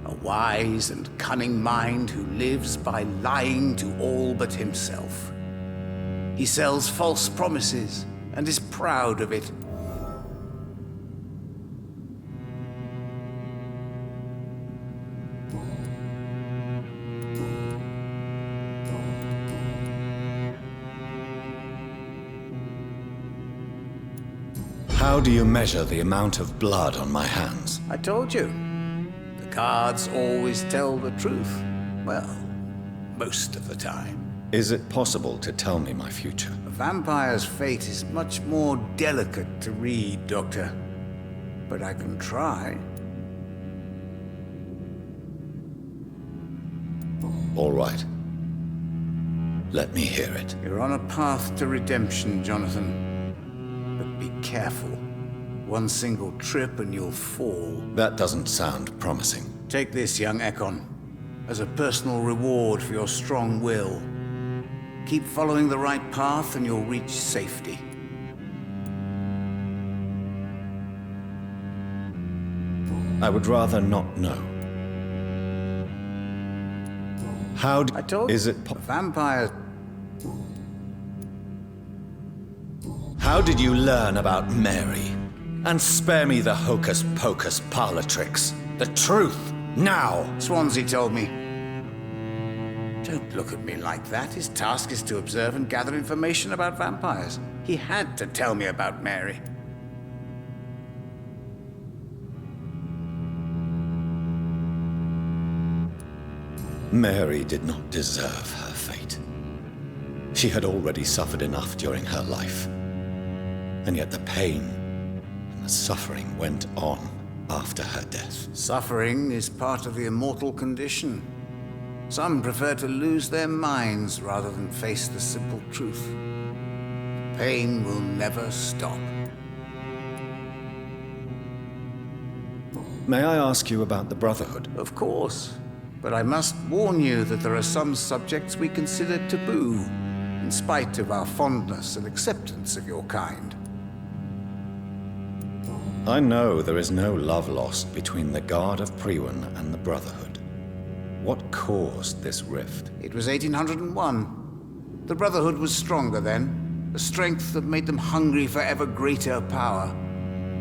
a wise and cunning mind who lives by lying to all but himself. He sells false promises and is proud of it. How do you measure the amount of blood on my hands? I told you. The cards always tell the truth. Well, most of the time. Is it possible to tell me my future? A vampire's fate is much more delicate to read, Doctor. But I can try. All right. Let me hear it. You're on a path to redemption, Jonathan. But be careful. One single trip and you'll fall. That doesn't sound promising. Take this, young Ekon, as a personal reward for your strong will. Keep following the right path and you'll reach safety. I would rather not know. How I told is you, it vampires. How did you learn about Mary? And spare me the hocus-pocus parlor tricks. The truth, now! Swansea told me. Don't look at me like that. His task is to observe and gather information about vampires. He had to tell me about Mary. Mary did not deserve her fate. She had already suffered enough during her life. And yet the pain and the suffering went on after her death. Suffering is part of the immortal condition. Some prefer to lose their minds rather than face the simple truth. Pain will never stop. May I ask you about the Brotherhood? Of course. But I must warn you that there are some subjects we consider taboo, in spite of our fondness and acceptance of your kind. I know there is no love lost between the Guard of Priwen and the Brotherhood. What caused this rift? It was 1801. The Brotherhood was stronger then, a strength that made them hungry for ever greater power.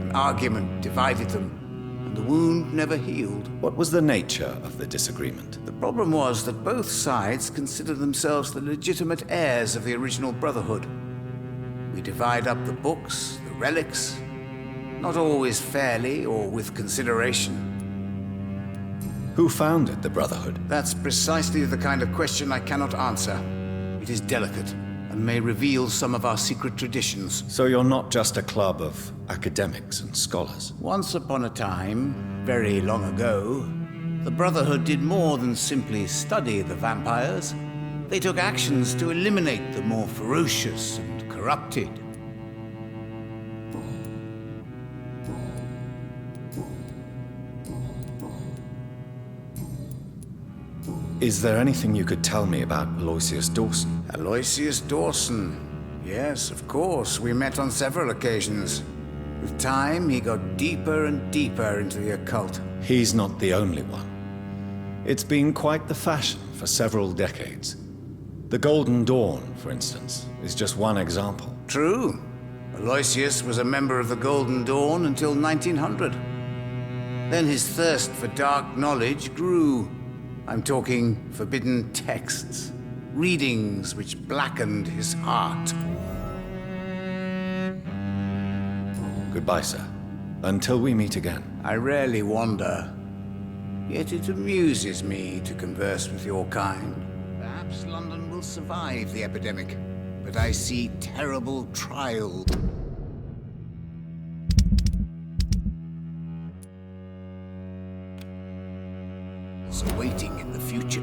An argument divided them, and the wound never healed. What was the nature of the disagreement? The problem was that both sides considered themselves the legitimate heirs of the original Brotherhood. We divide up the books, the relics, not always fairly or with consideration. Who founded the Brotherhood? That's precisely the kind of question I cannot answer. It is delicate, and may reveal some of our secret traditions. So you're not just a club of academics and scholars? Once upon a time, very long ago, the Brotherhood did more than simply study the vampires. They took actions to eliminate the more ferocious and corrupted. Is there anything you could tell me about Aloysius Dawson? Aloysius Dawson. Yes, of course. We met on several occasions. With time, he got deeper and deeper into the occult. He's not the only one. It's been quite the fashion for several decades. The Golden Dawn, for instance, is just one example. True. Aloysius was a member of the Golden Dawn until 1900. Then his thirst for dark knowledge grew. I'm talking forbidden texts, readings which blackened his heart. Goodbye, sir. Until we meet again. I rarely wander, yet it amuses me to converse with your kind. Perhaps London will survive the epidemic, but I see terrible trials awaiting in the future.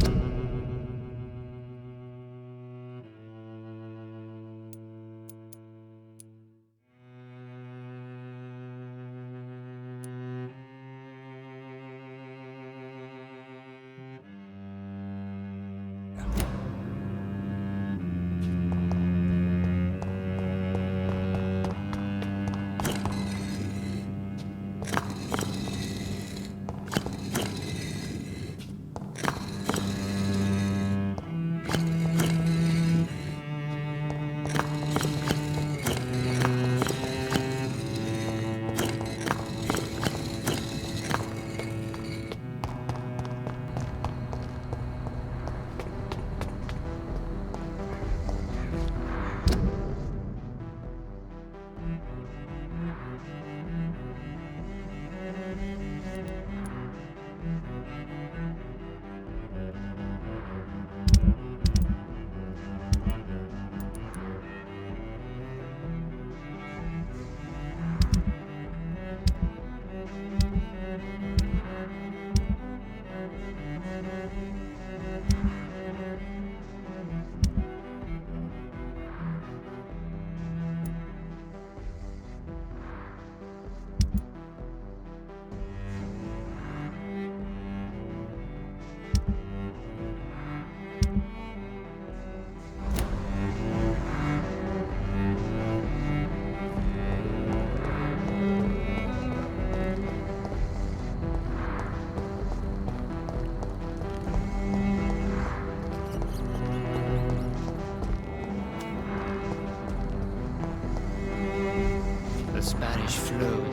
Spanish flu.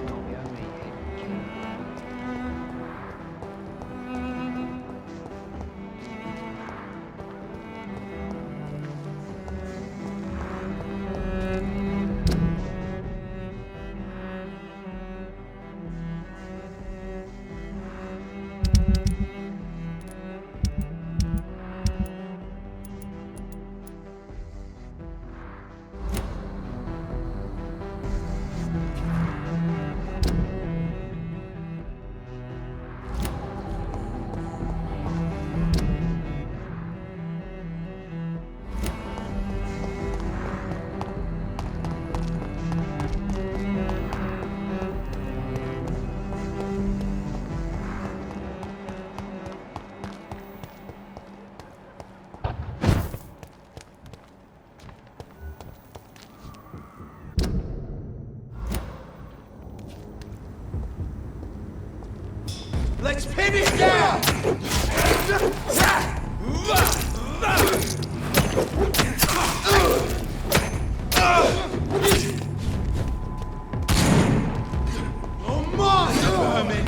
Let's pin it down! Oh my, vermin!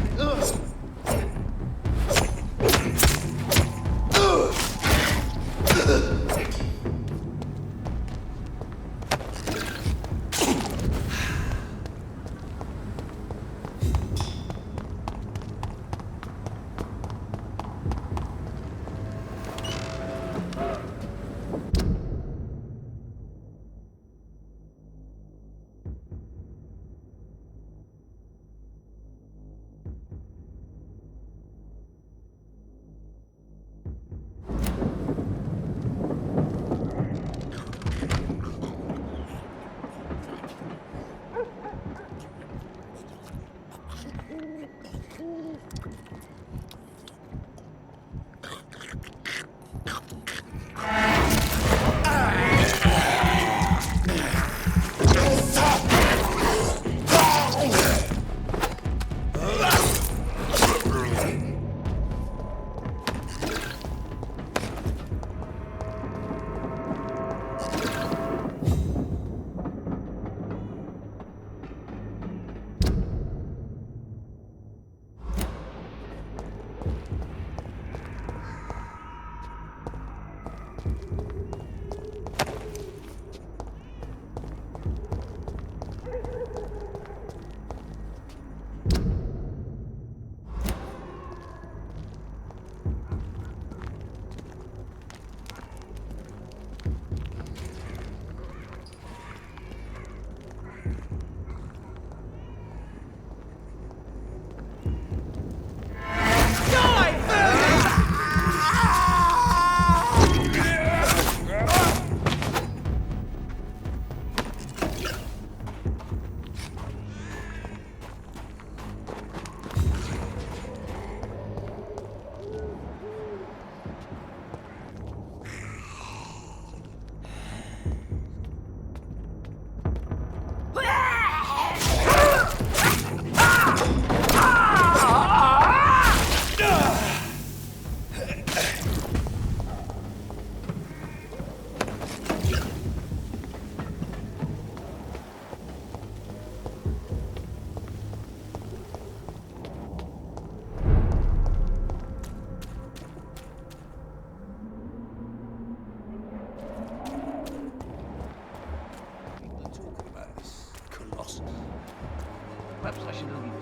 Perhaps I should leave.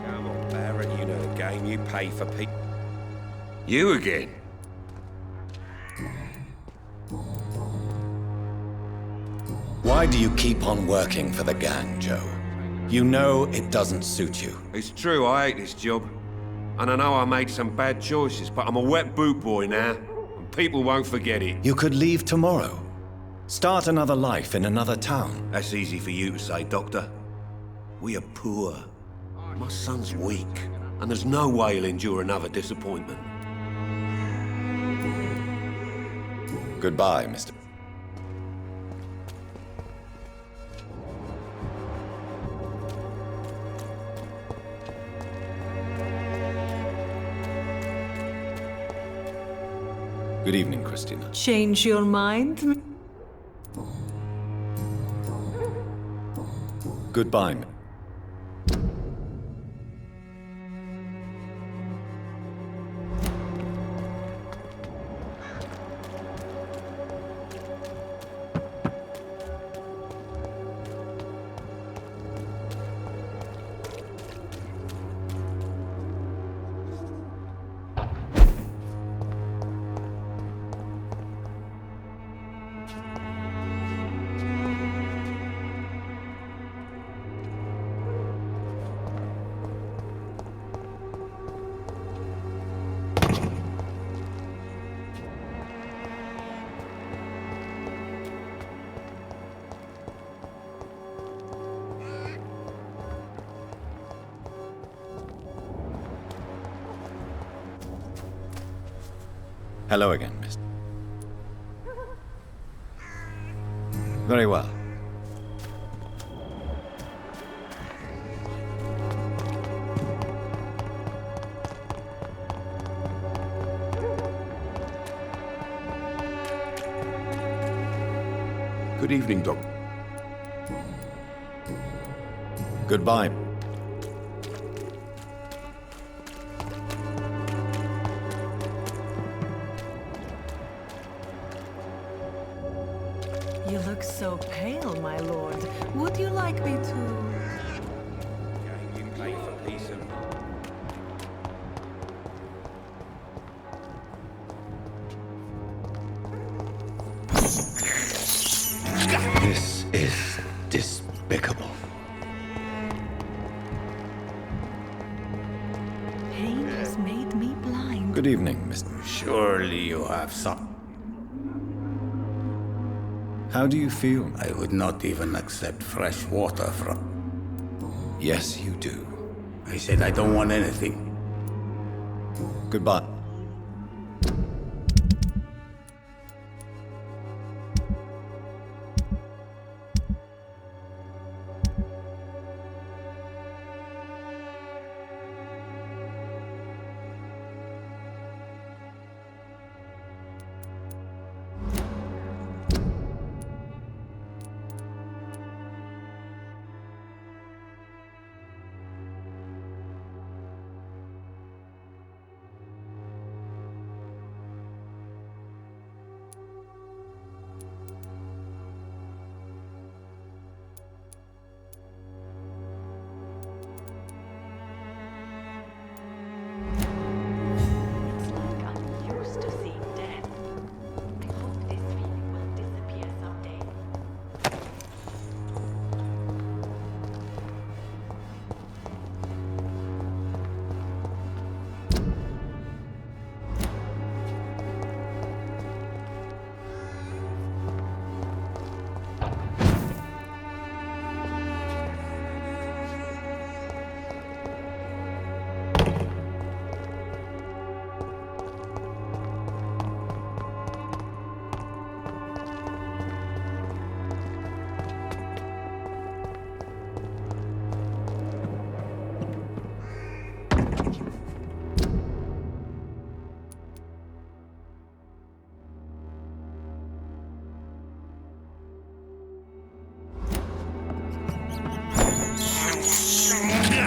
Come on, Barrett, you know the game. You pay for people. You again? Why do you keep on working for the gang, Joe? You know it doesn't suit you. It's true, I hate this job. And I know I made some bad choices, but I'm a wet boot boy now, and people won't forget it. You could leave tomorrow. Start another life in another town. That's easy for you to say, Doctor. We are poor. My son's weak, and there's no way he'll endure another disappointment. Goodbye, Mr. Good evening, Christina. Change your mind? Goodbye. Hello again, miss. Very well. Good evening, Doc. Goodbye. You look so pale, my lord. Would you like me to... This is despicable. Pain has made me blind. Good evening, Mr. Surely you have some. How do you feel? I would not even accept fresh water from... Yes, you do. I said I don't want anything. Goodbye.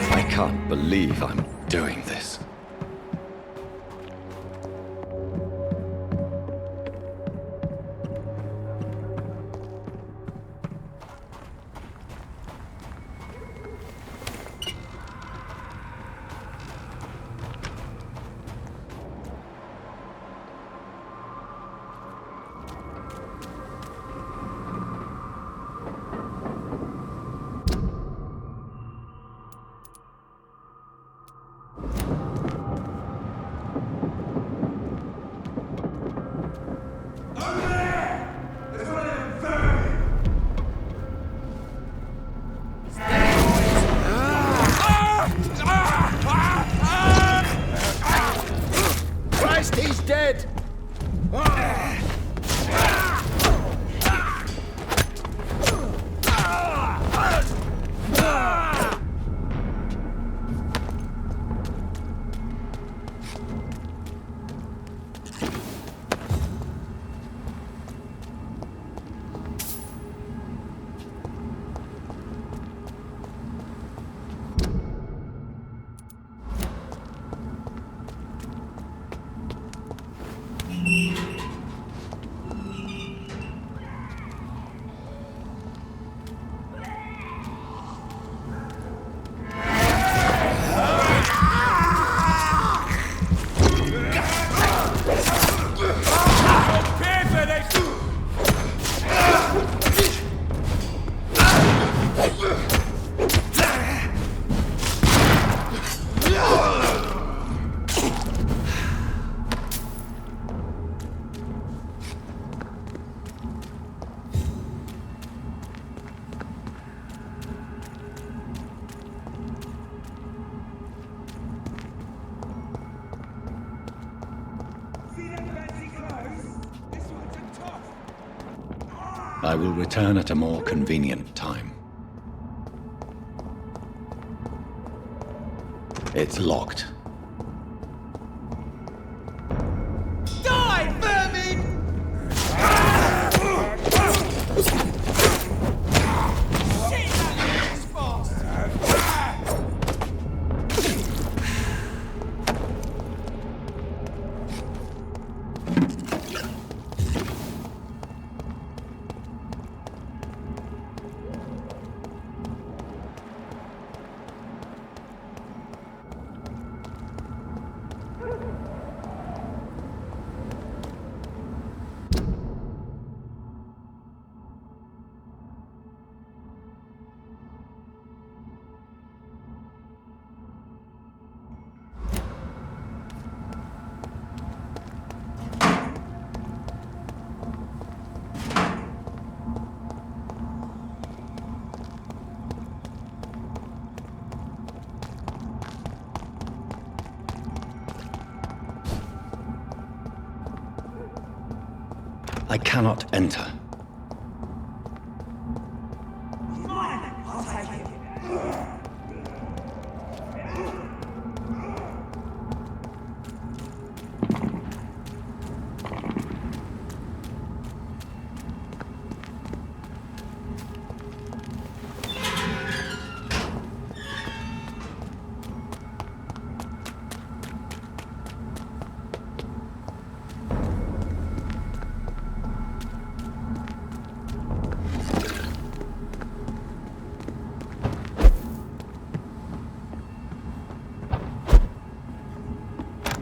I can't believe I'm doing this. Christ, he's dead! I will return at a more convenient time. It's locked. Die, vermin! I cannot enter.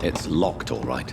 It's locked, all right.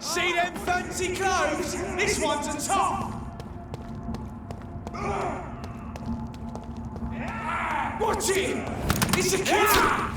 See them fancy clothes? This one's a top! Watch it! It's a killer!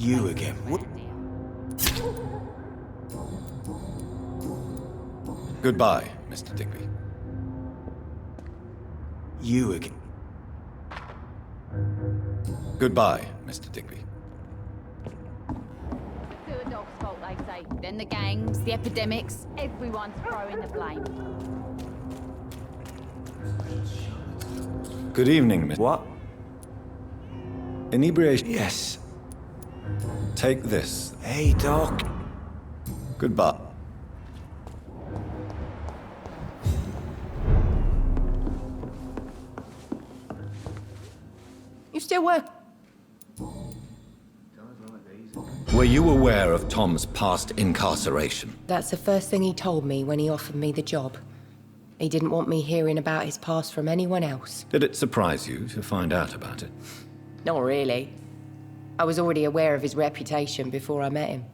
You again? What? Goodbye, Mr. Digby. You again? Goodbye, Mr. Digby. Sewer dog's fault, they say. Then the gangs, the epidemics, everyone's throwing the blame. Good evening, Miss. What? Inebriation. Yes. Take this. Hey, Doc. Goodbye. You still work? Were you aware of Tom's past incarceration? That's the first thing he told me when he offered me the job. He didn't want me hearing about his past from anyone else. Did it surprise you to find out about it? Not really. I was already aware of his reputation before I met him.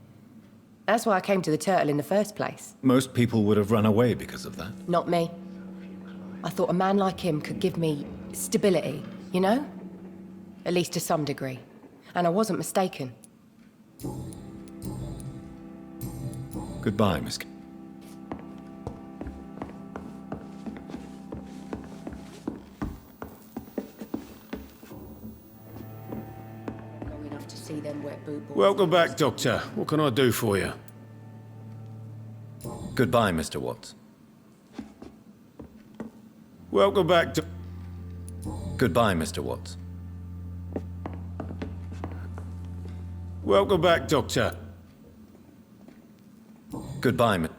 That's why I came to the Turtle in the first place. Most people would have run away because of that. Not me. I thought a man like him could give me stability, you know? At least to some degree. And I wasn't mistaken. Goodbye, Miss. Long enough to see them wet boot boys. Welcome back, Doctor. What can I do for you? Goodbye, Mr. Watts. Welcome back to... Goodbye, Mr. Watts. Welcome back, Doctor. Goodbye, Miss.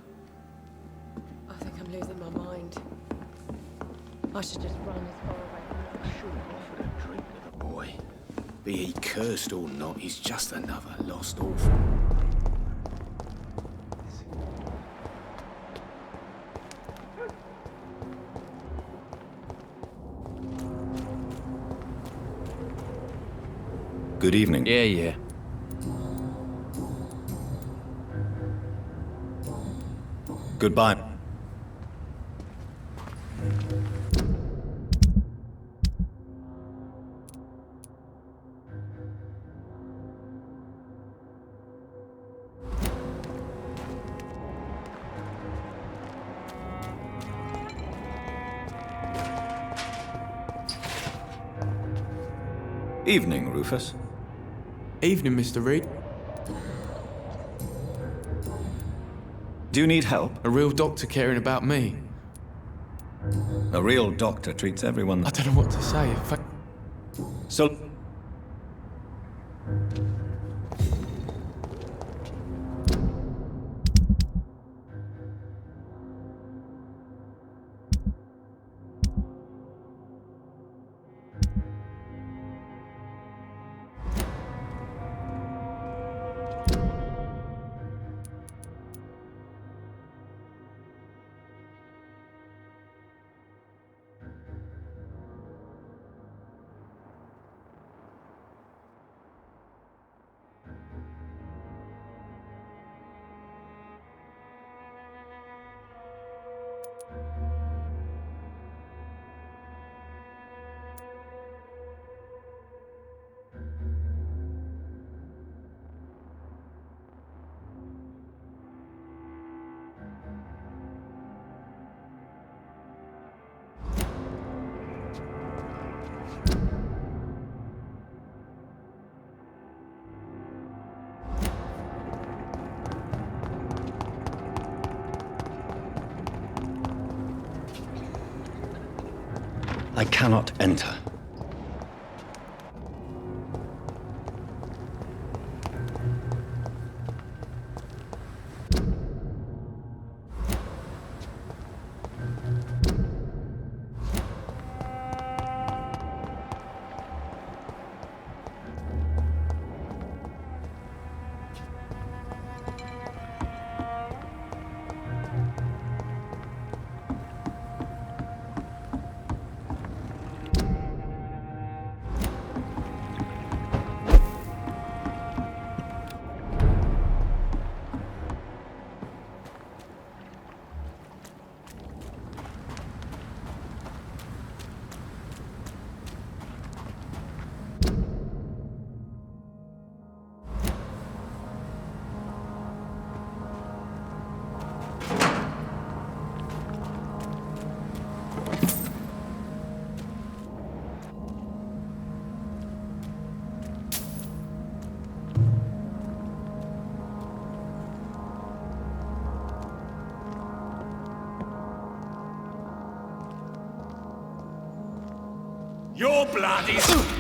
I think I'm losing my mind. I should just run as far away from Should have offered a drink to the boy. Be he cursed or not, he's just another lost orphan. Good evening. Yeah. Goodbye. Evening, Rufus. Evening, Mr. Reed. Do you need help? A real doctor caring about me. A real doctor treats everyone... I don't know what to say. So... I cannot enter. Your blood is...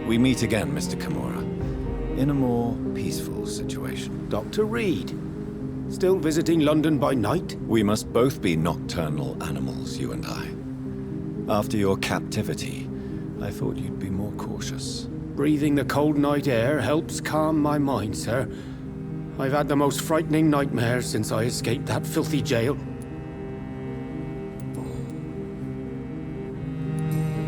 We meet again, Mr. Kimura, in a more peaceful situation. Dr. Reed. Still visiting London by night? We must both be nocturnal animals, you and I. After your captivity, I thought you'd be more cautious. Breathing the cold night air helps calm my mind, sir. I've had the most frightening nightmares since I escaped that filthy jail.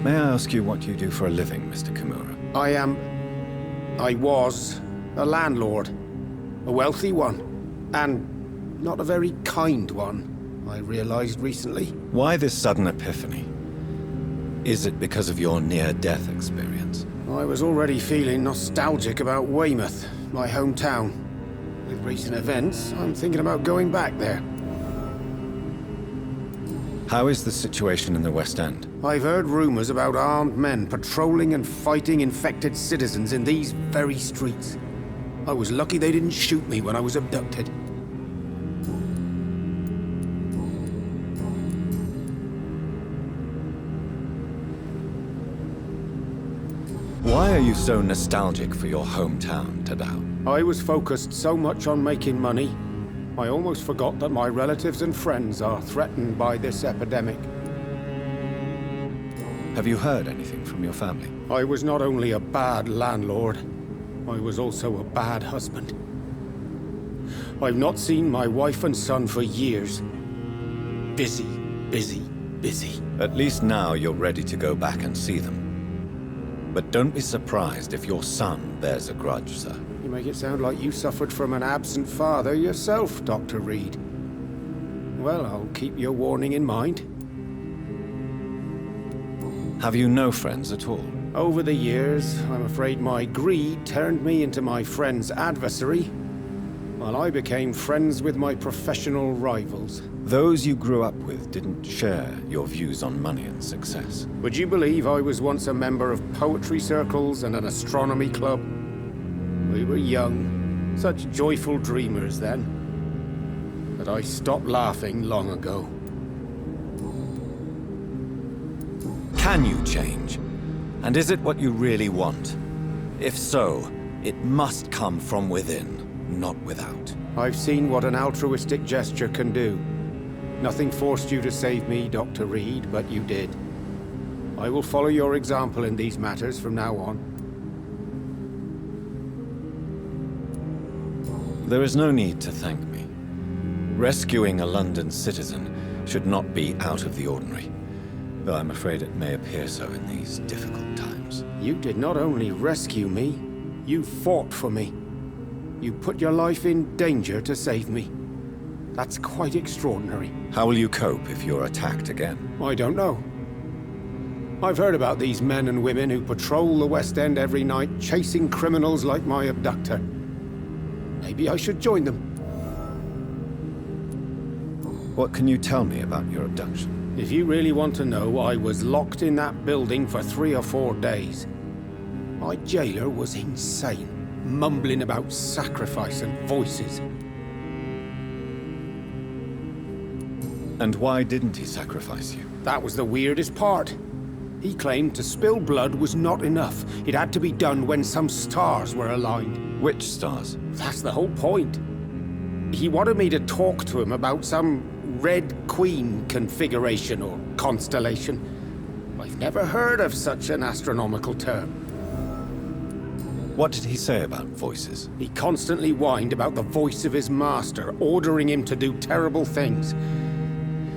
May I ask you what you do for a living, Mr. Kimura? I was a landlord. A wealthy one. And not a very kind one, I realized recently. Why this sudden epiphany? Is it because of your near-death experience? I was already feeling nostalgic about Weymouth, my hometown. With recent events, I'm thinking about going back there. How is the situation in the West End? I've heard rumors about armed men patrolling and fighting infected citizens in these very streets. I was lucky they didn't shoot me when I was abducted. Why are you so nostalgic for your hometown, Tadao? I was focused so much on making money, I almost forgot that my relatives and friends are threatened by this epidemic. Have you heard anything from your family? I was not only a bad landlord, I was also a bad husband. I've not seen my wife and son for years. Busy, busy, busy. At least now you're ready to go back and see them. But don't be surprised if your son bears a grudge, sir. You make it sound like you suffered from an absent father yourself, Dr. Reed. Well, I'll keep your warning in mind. Have you no friends at all? Over the years, I'm afraid my greed turned me into my friend's adversary, while I became friends with my professional rivals. Those you grew up with didn't share your views on money and success. Would you believe I was once a member of poetry circles and an astronomy club? We were young, such joyful dreamers then. But I stopped laughing long ago. Can you change? And is it what you really want? If so, it must come from within, not without. I've seen what an altruistic gesture can do. Nothing forced you to save me, Dr. Reed, but you did. I will follow your example in these matters from now on. There is no need to thank me. Rescuing a London citizen should not be out of the ordinary, though I'm afraid it may appear so in these difficult times. You did not only rescue me, you fought for me. You put your life in danger to save me. That's quite extraordinary. How will you cope if you're attacked again? I don't know. I've heard about these men and women who patrol the West End every night, chasing criminals like my abductor. Maybe I should join them. What can you tell me about your abduction? If you really want to know, I was locked in that building for 3 or 4 days. My jailer was insane, mumbling about sacrifice and voices. And why didn't he sacrifice you? That was the weirdest part. He claimed to spill blood was not enough. It had to be done when some stars were aligned. Which stars? That's the whole point. He wanted me to talk to him about some Red Queen configuration or constellation. I've never heard of such an astronomical term. What did he say about voices? He constantly whined about the voice of his master, ordering him to do terrible things.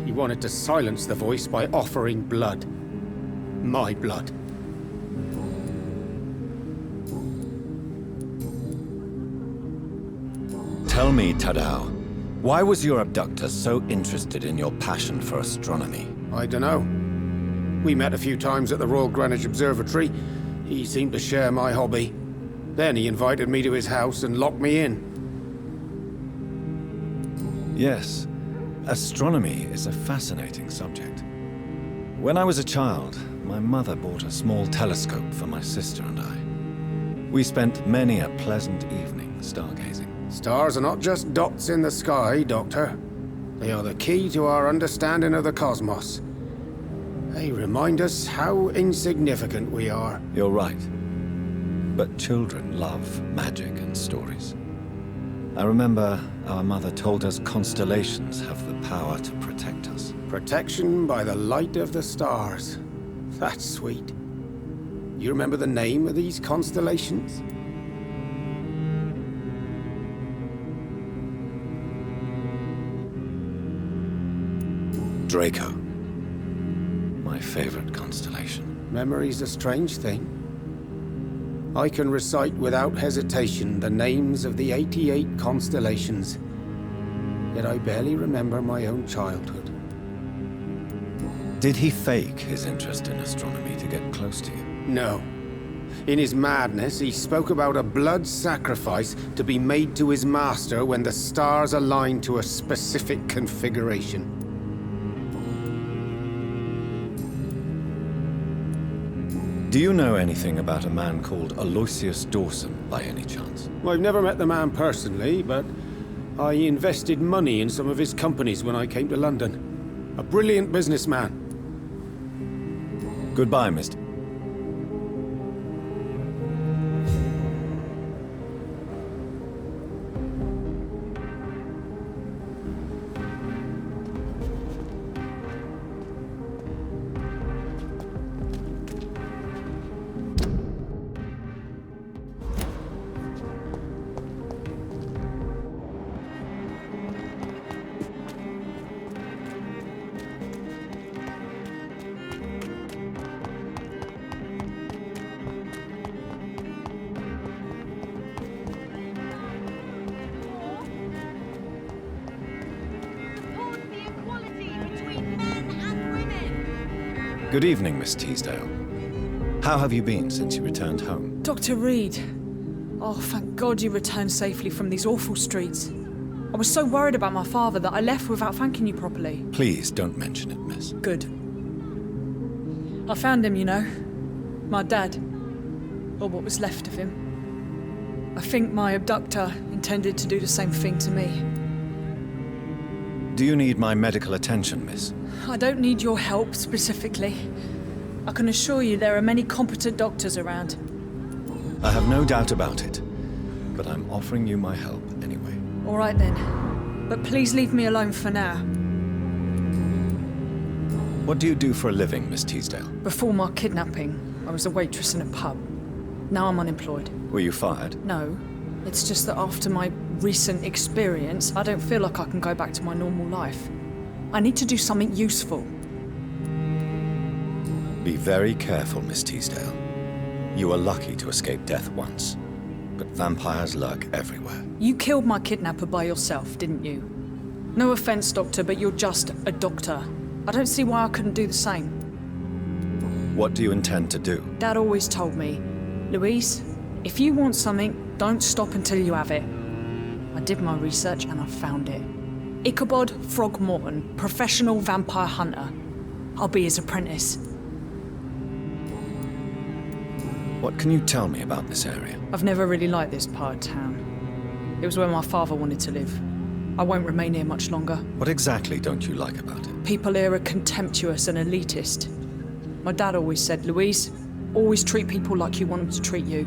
He wanted to silence the voice by offering blood. My blood. Tell me, Tadao, why was your abductor so interested in your passion for astronomy? I don't know. We met a few times at the Royal Greenwich Observatory. He seemed to share my hobby. Then he invited me to his house and locked me in. Yes, astronomy is a fascinating subject. When I was a child, my mother bought a small telescope for my sister and I. We spent many a pleasant evening stargazing. Stars are not just dots in the sky, Doctor. They are the key to our understanding of the cosmos. They remind us how insignificant we are. You're right. But children love magic and stories. I remember our mother told us constellations have the power to protect us. Protection by the light of the stars. That's sweet. You remember the name of these constellations? Draco. My favorite constellation. Memory's a strange thing. I can recite without hesitation the names of the 88 constellations. Yet I barely remember my own childhood. Did he fake his interest in astronomy to get close to you? No. In his madness, he spoke about a blood sacrifice to be made to his master when the stars aligned to a specific configuration. Do you know anything about a man called Aloysius Dawson, by any chance? Well, I've never met the man personally, but I invested money in some of his companies when I came to London. A brilliant businessman. Goodbye, Mr. Good evening, Miss Teasdale. How have you been since you returned home? Dr. Reed. Oh, thank God you returned safely from these awful streets. I was so worried about my father that I left without thanking you properly. Please don't mention it, miss. Good. I found him, you know. My dad. Or what was left of him. I think my abductor intended to do the same thing to me. Do you need my medical attention, miss? I don't need your help specifically. I can assure you there are many competent doctors around. I have no doubt about it, but I'm offering you my help anyway. All right then. But please leave me alone for now. What do you do for a living, Miss Teasdale? Before my kidnapping, I was a waitress in a pub. Now I'm unemployed. Were you fired? No. It's just that after my recent experience, I don't feel like I can go back to my normal life. I need to do something useful. Be very careful, Miss Teasdale. You were lucky to escape death once, but vampires lurk everywhere. You killed my kidnapper by yourself, didn't you? No offense, Doctor, but you're just a doctor. I don't see why I couldn't do the same. What do you intend to do? Dad always told me, Louise, if you want something, don't stop until you have it. I did my research and I found it. Ichabod Throgmorton, professional vampire hunter. I'll be his apprentice. What can you tell me about this area? I've never really liked this part of town. It was where my father wanted to live. I won't remain here much longer. What exactly don't you like about it? People here are contemptuous and elitist. My dad always said, Louise, always treat people like you want them to treat you.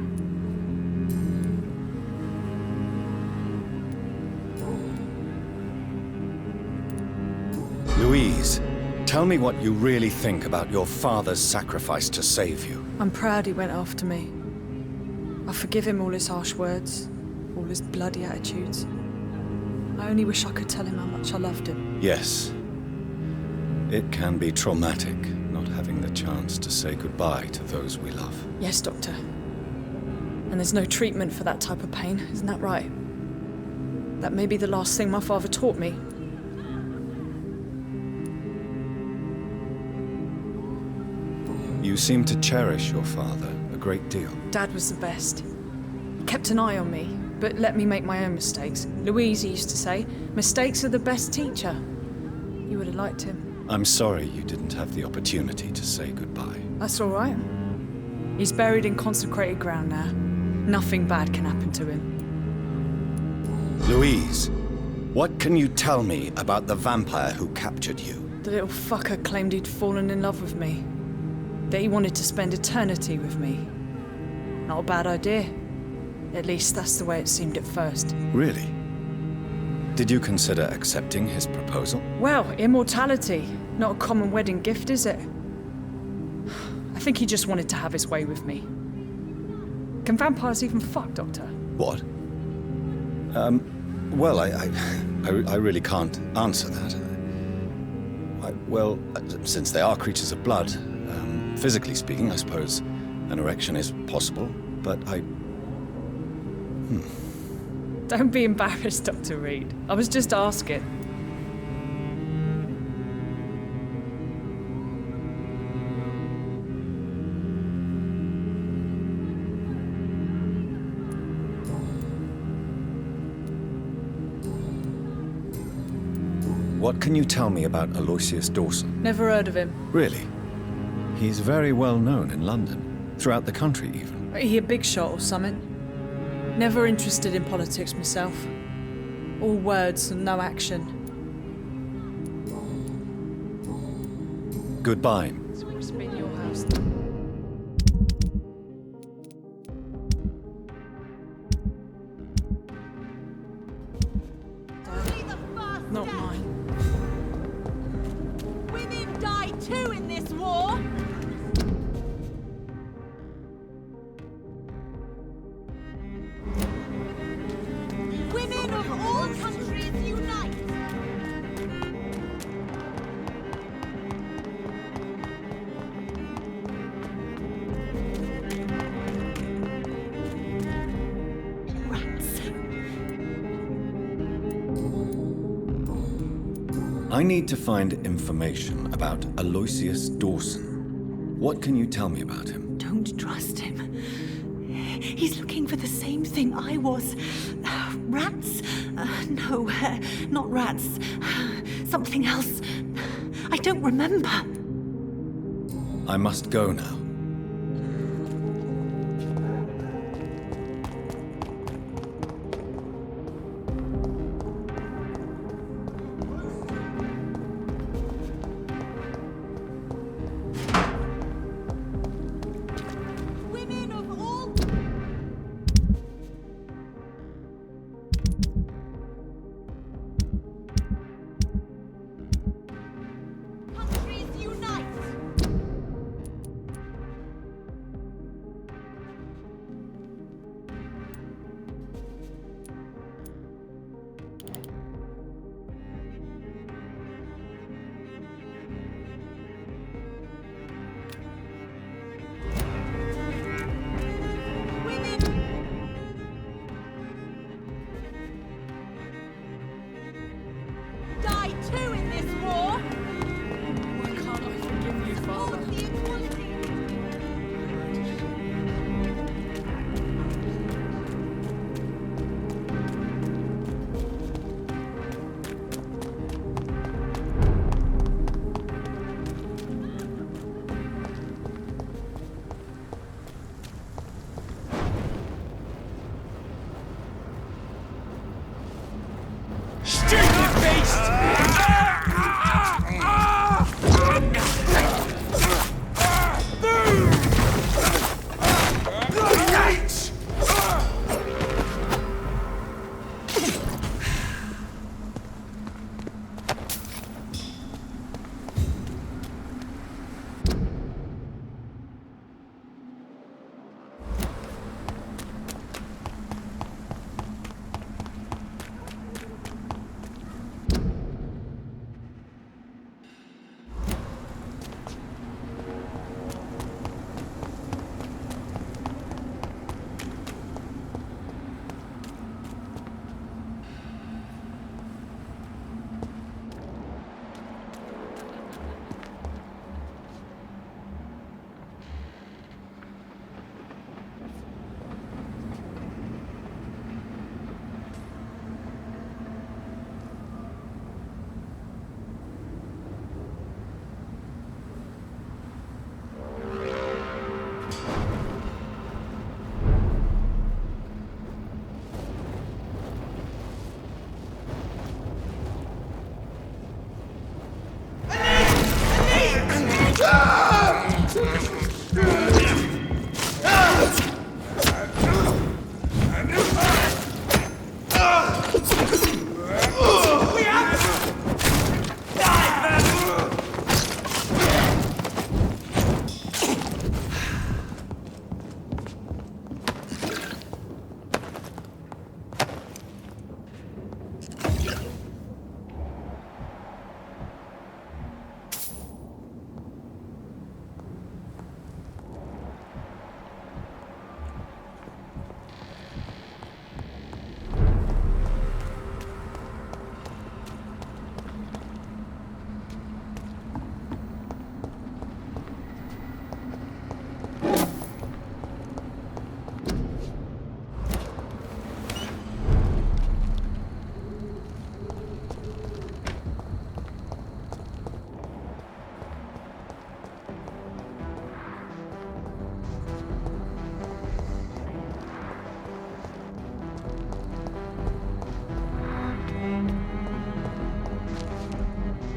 Louise, tell me what you really think about your father's sacrifice to save you. I'm proud he went after me. I forgive him all his harsh words, all his bloody attitudes. I only wish I could tell him how much I loved him. Yes. It can be traumatic, not having the chance to say goodbye to those we love. Yes, Doctor. And there's no treatment for that type of pain, isn't that right? That may be the last thing my father taught me. You seem to cherish your father a great deal. Dad was the best. He kept an eye on me, but let me make my own mistakes. Louise used to say, mistakes are the best teacher. You would have liked him. I'm sorry you didn't have the opportunity to say goodbye. That's all right. He's buried in consecrated ground now. Nothing bad can happen to him. Louise, what can you tell me about the vampire who captured you? The little fucker claimed he'd fallen in love with me. That he wanted to spend eternity with me. Not a bad idea. At least that's the way it seemed at first. Really? Did you consider accepting his proposal? Well, immortality. Not a common wedding gift, is it? I think he just wanted to have his way with me. Can vampires even fuck, Doctor? What? Well, I really can't answer that. Well, since they are creatures of blood, physically speaking, I suppose an erection is possible, but Don't be embarrassed, Dr. Reed. I was just asking. What can you tell me about Aloysius Dawson? Never heard of him. Really? He's very well known in London, throughout the country even. He a big shot or something? Never interested in politics myself. All words and no action. Goodbye. So we'll spin your house. Not mine. Women die too in this war! Women of all countries unite! I need to find information about Aloysius Dawson. What can you tell me about him? Don't trust him. He's looking for the same thing I was. Rats? No, not rats. Something else. I don't remember. I must go now.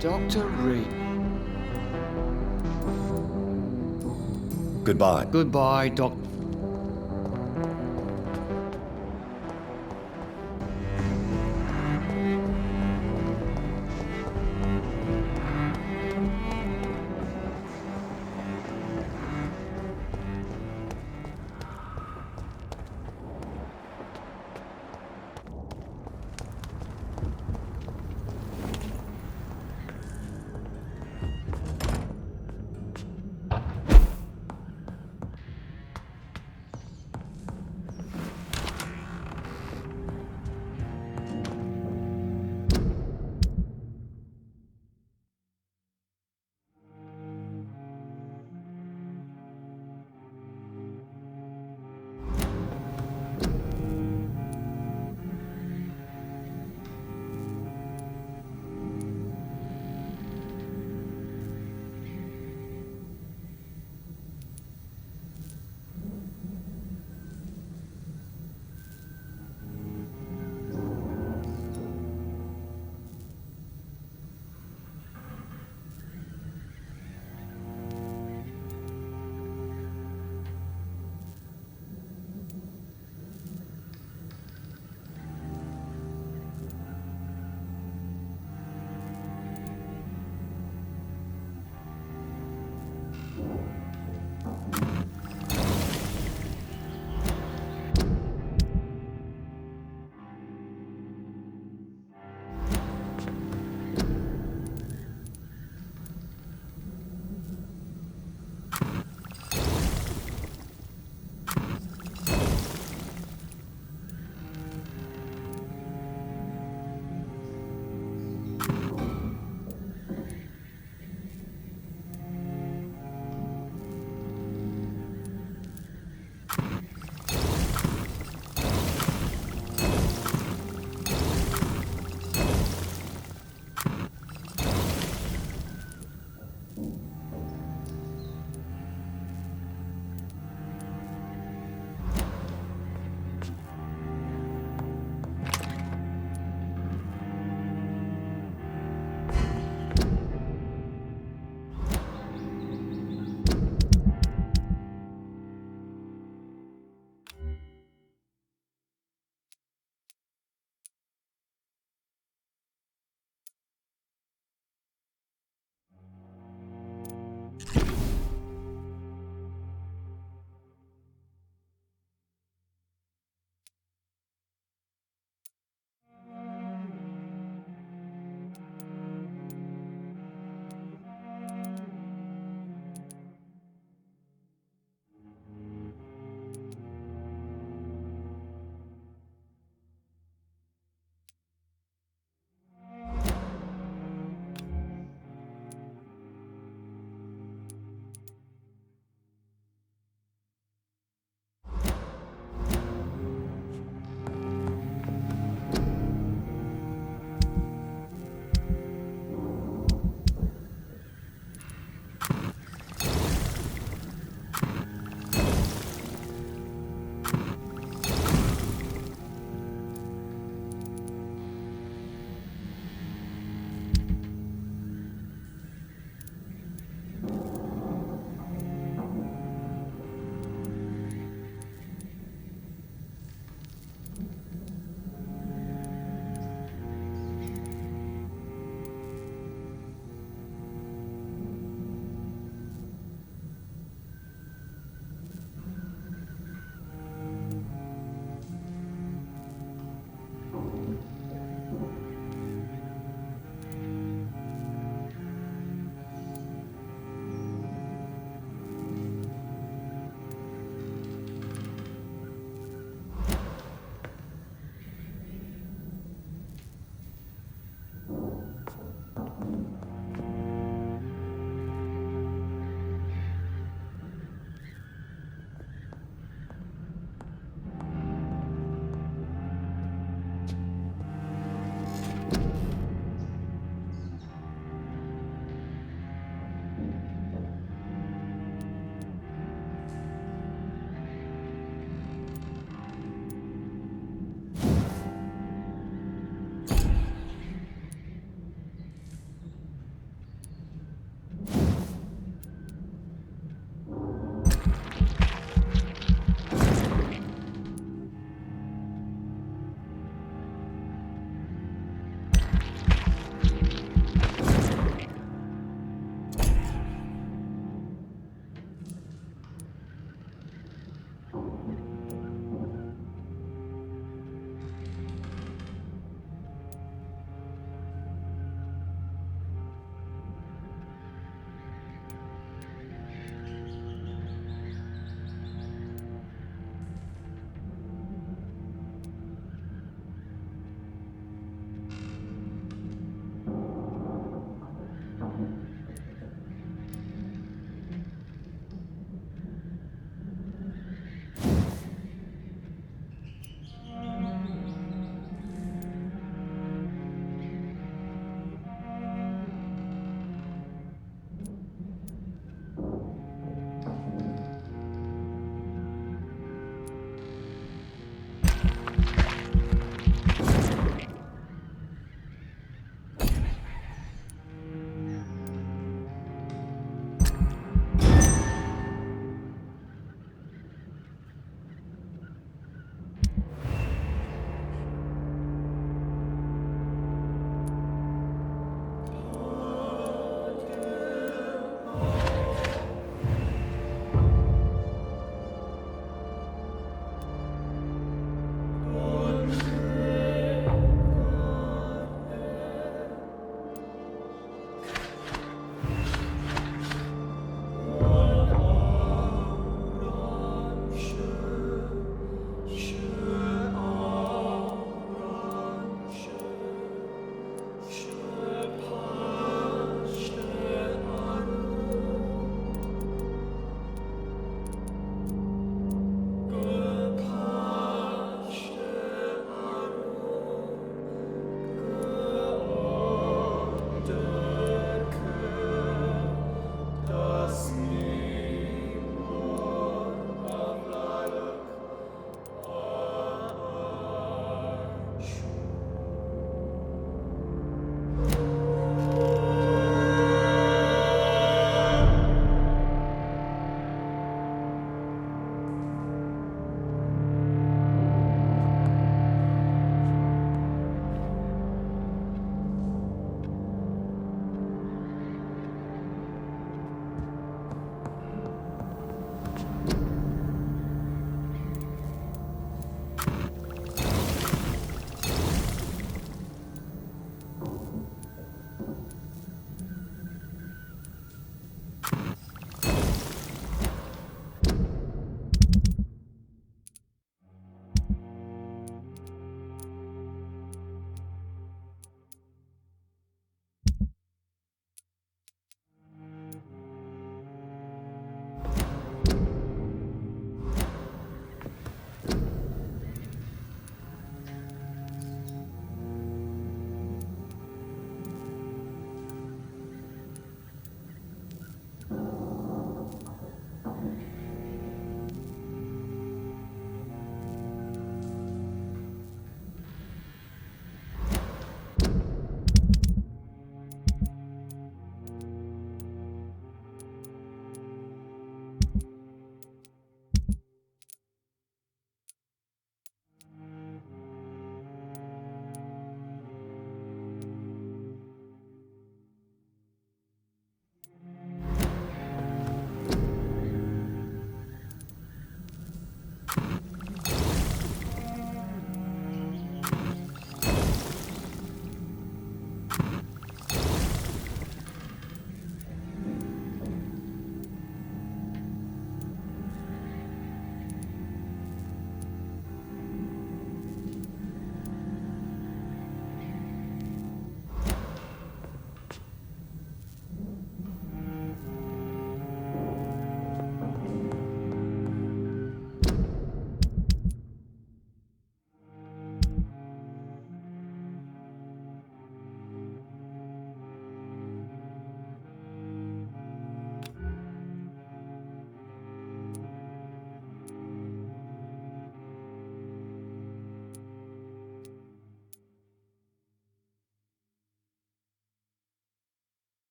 Dr. Reed. Goodbye. Goodbye, Doctor.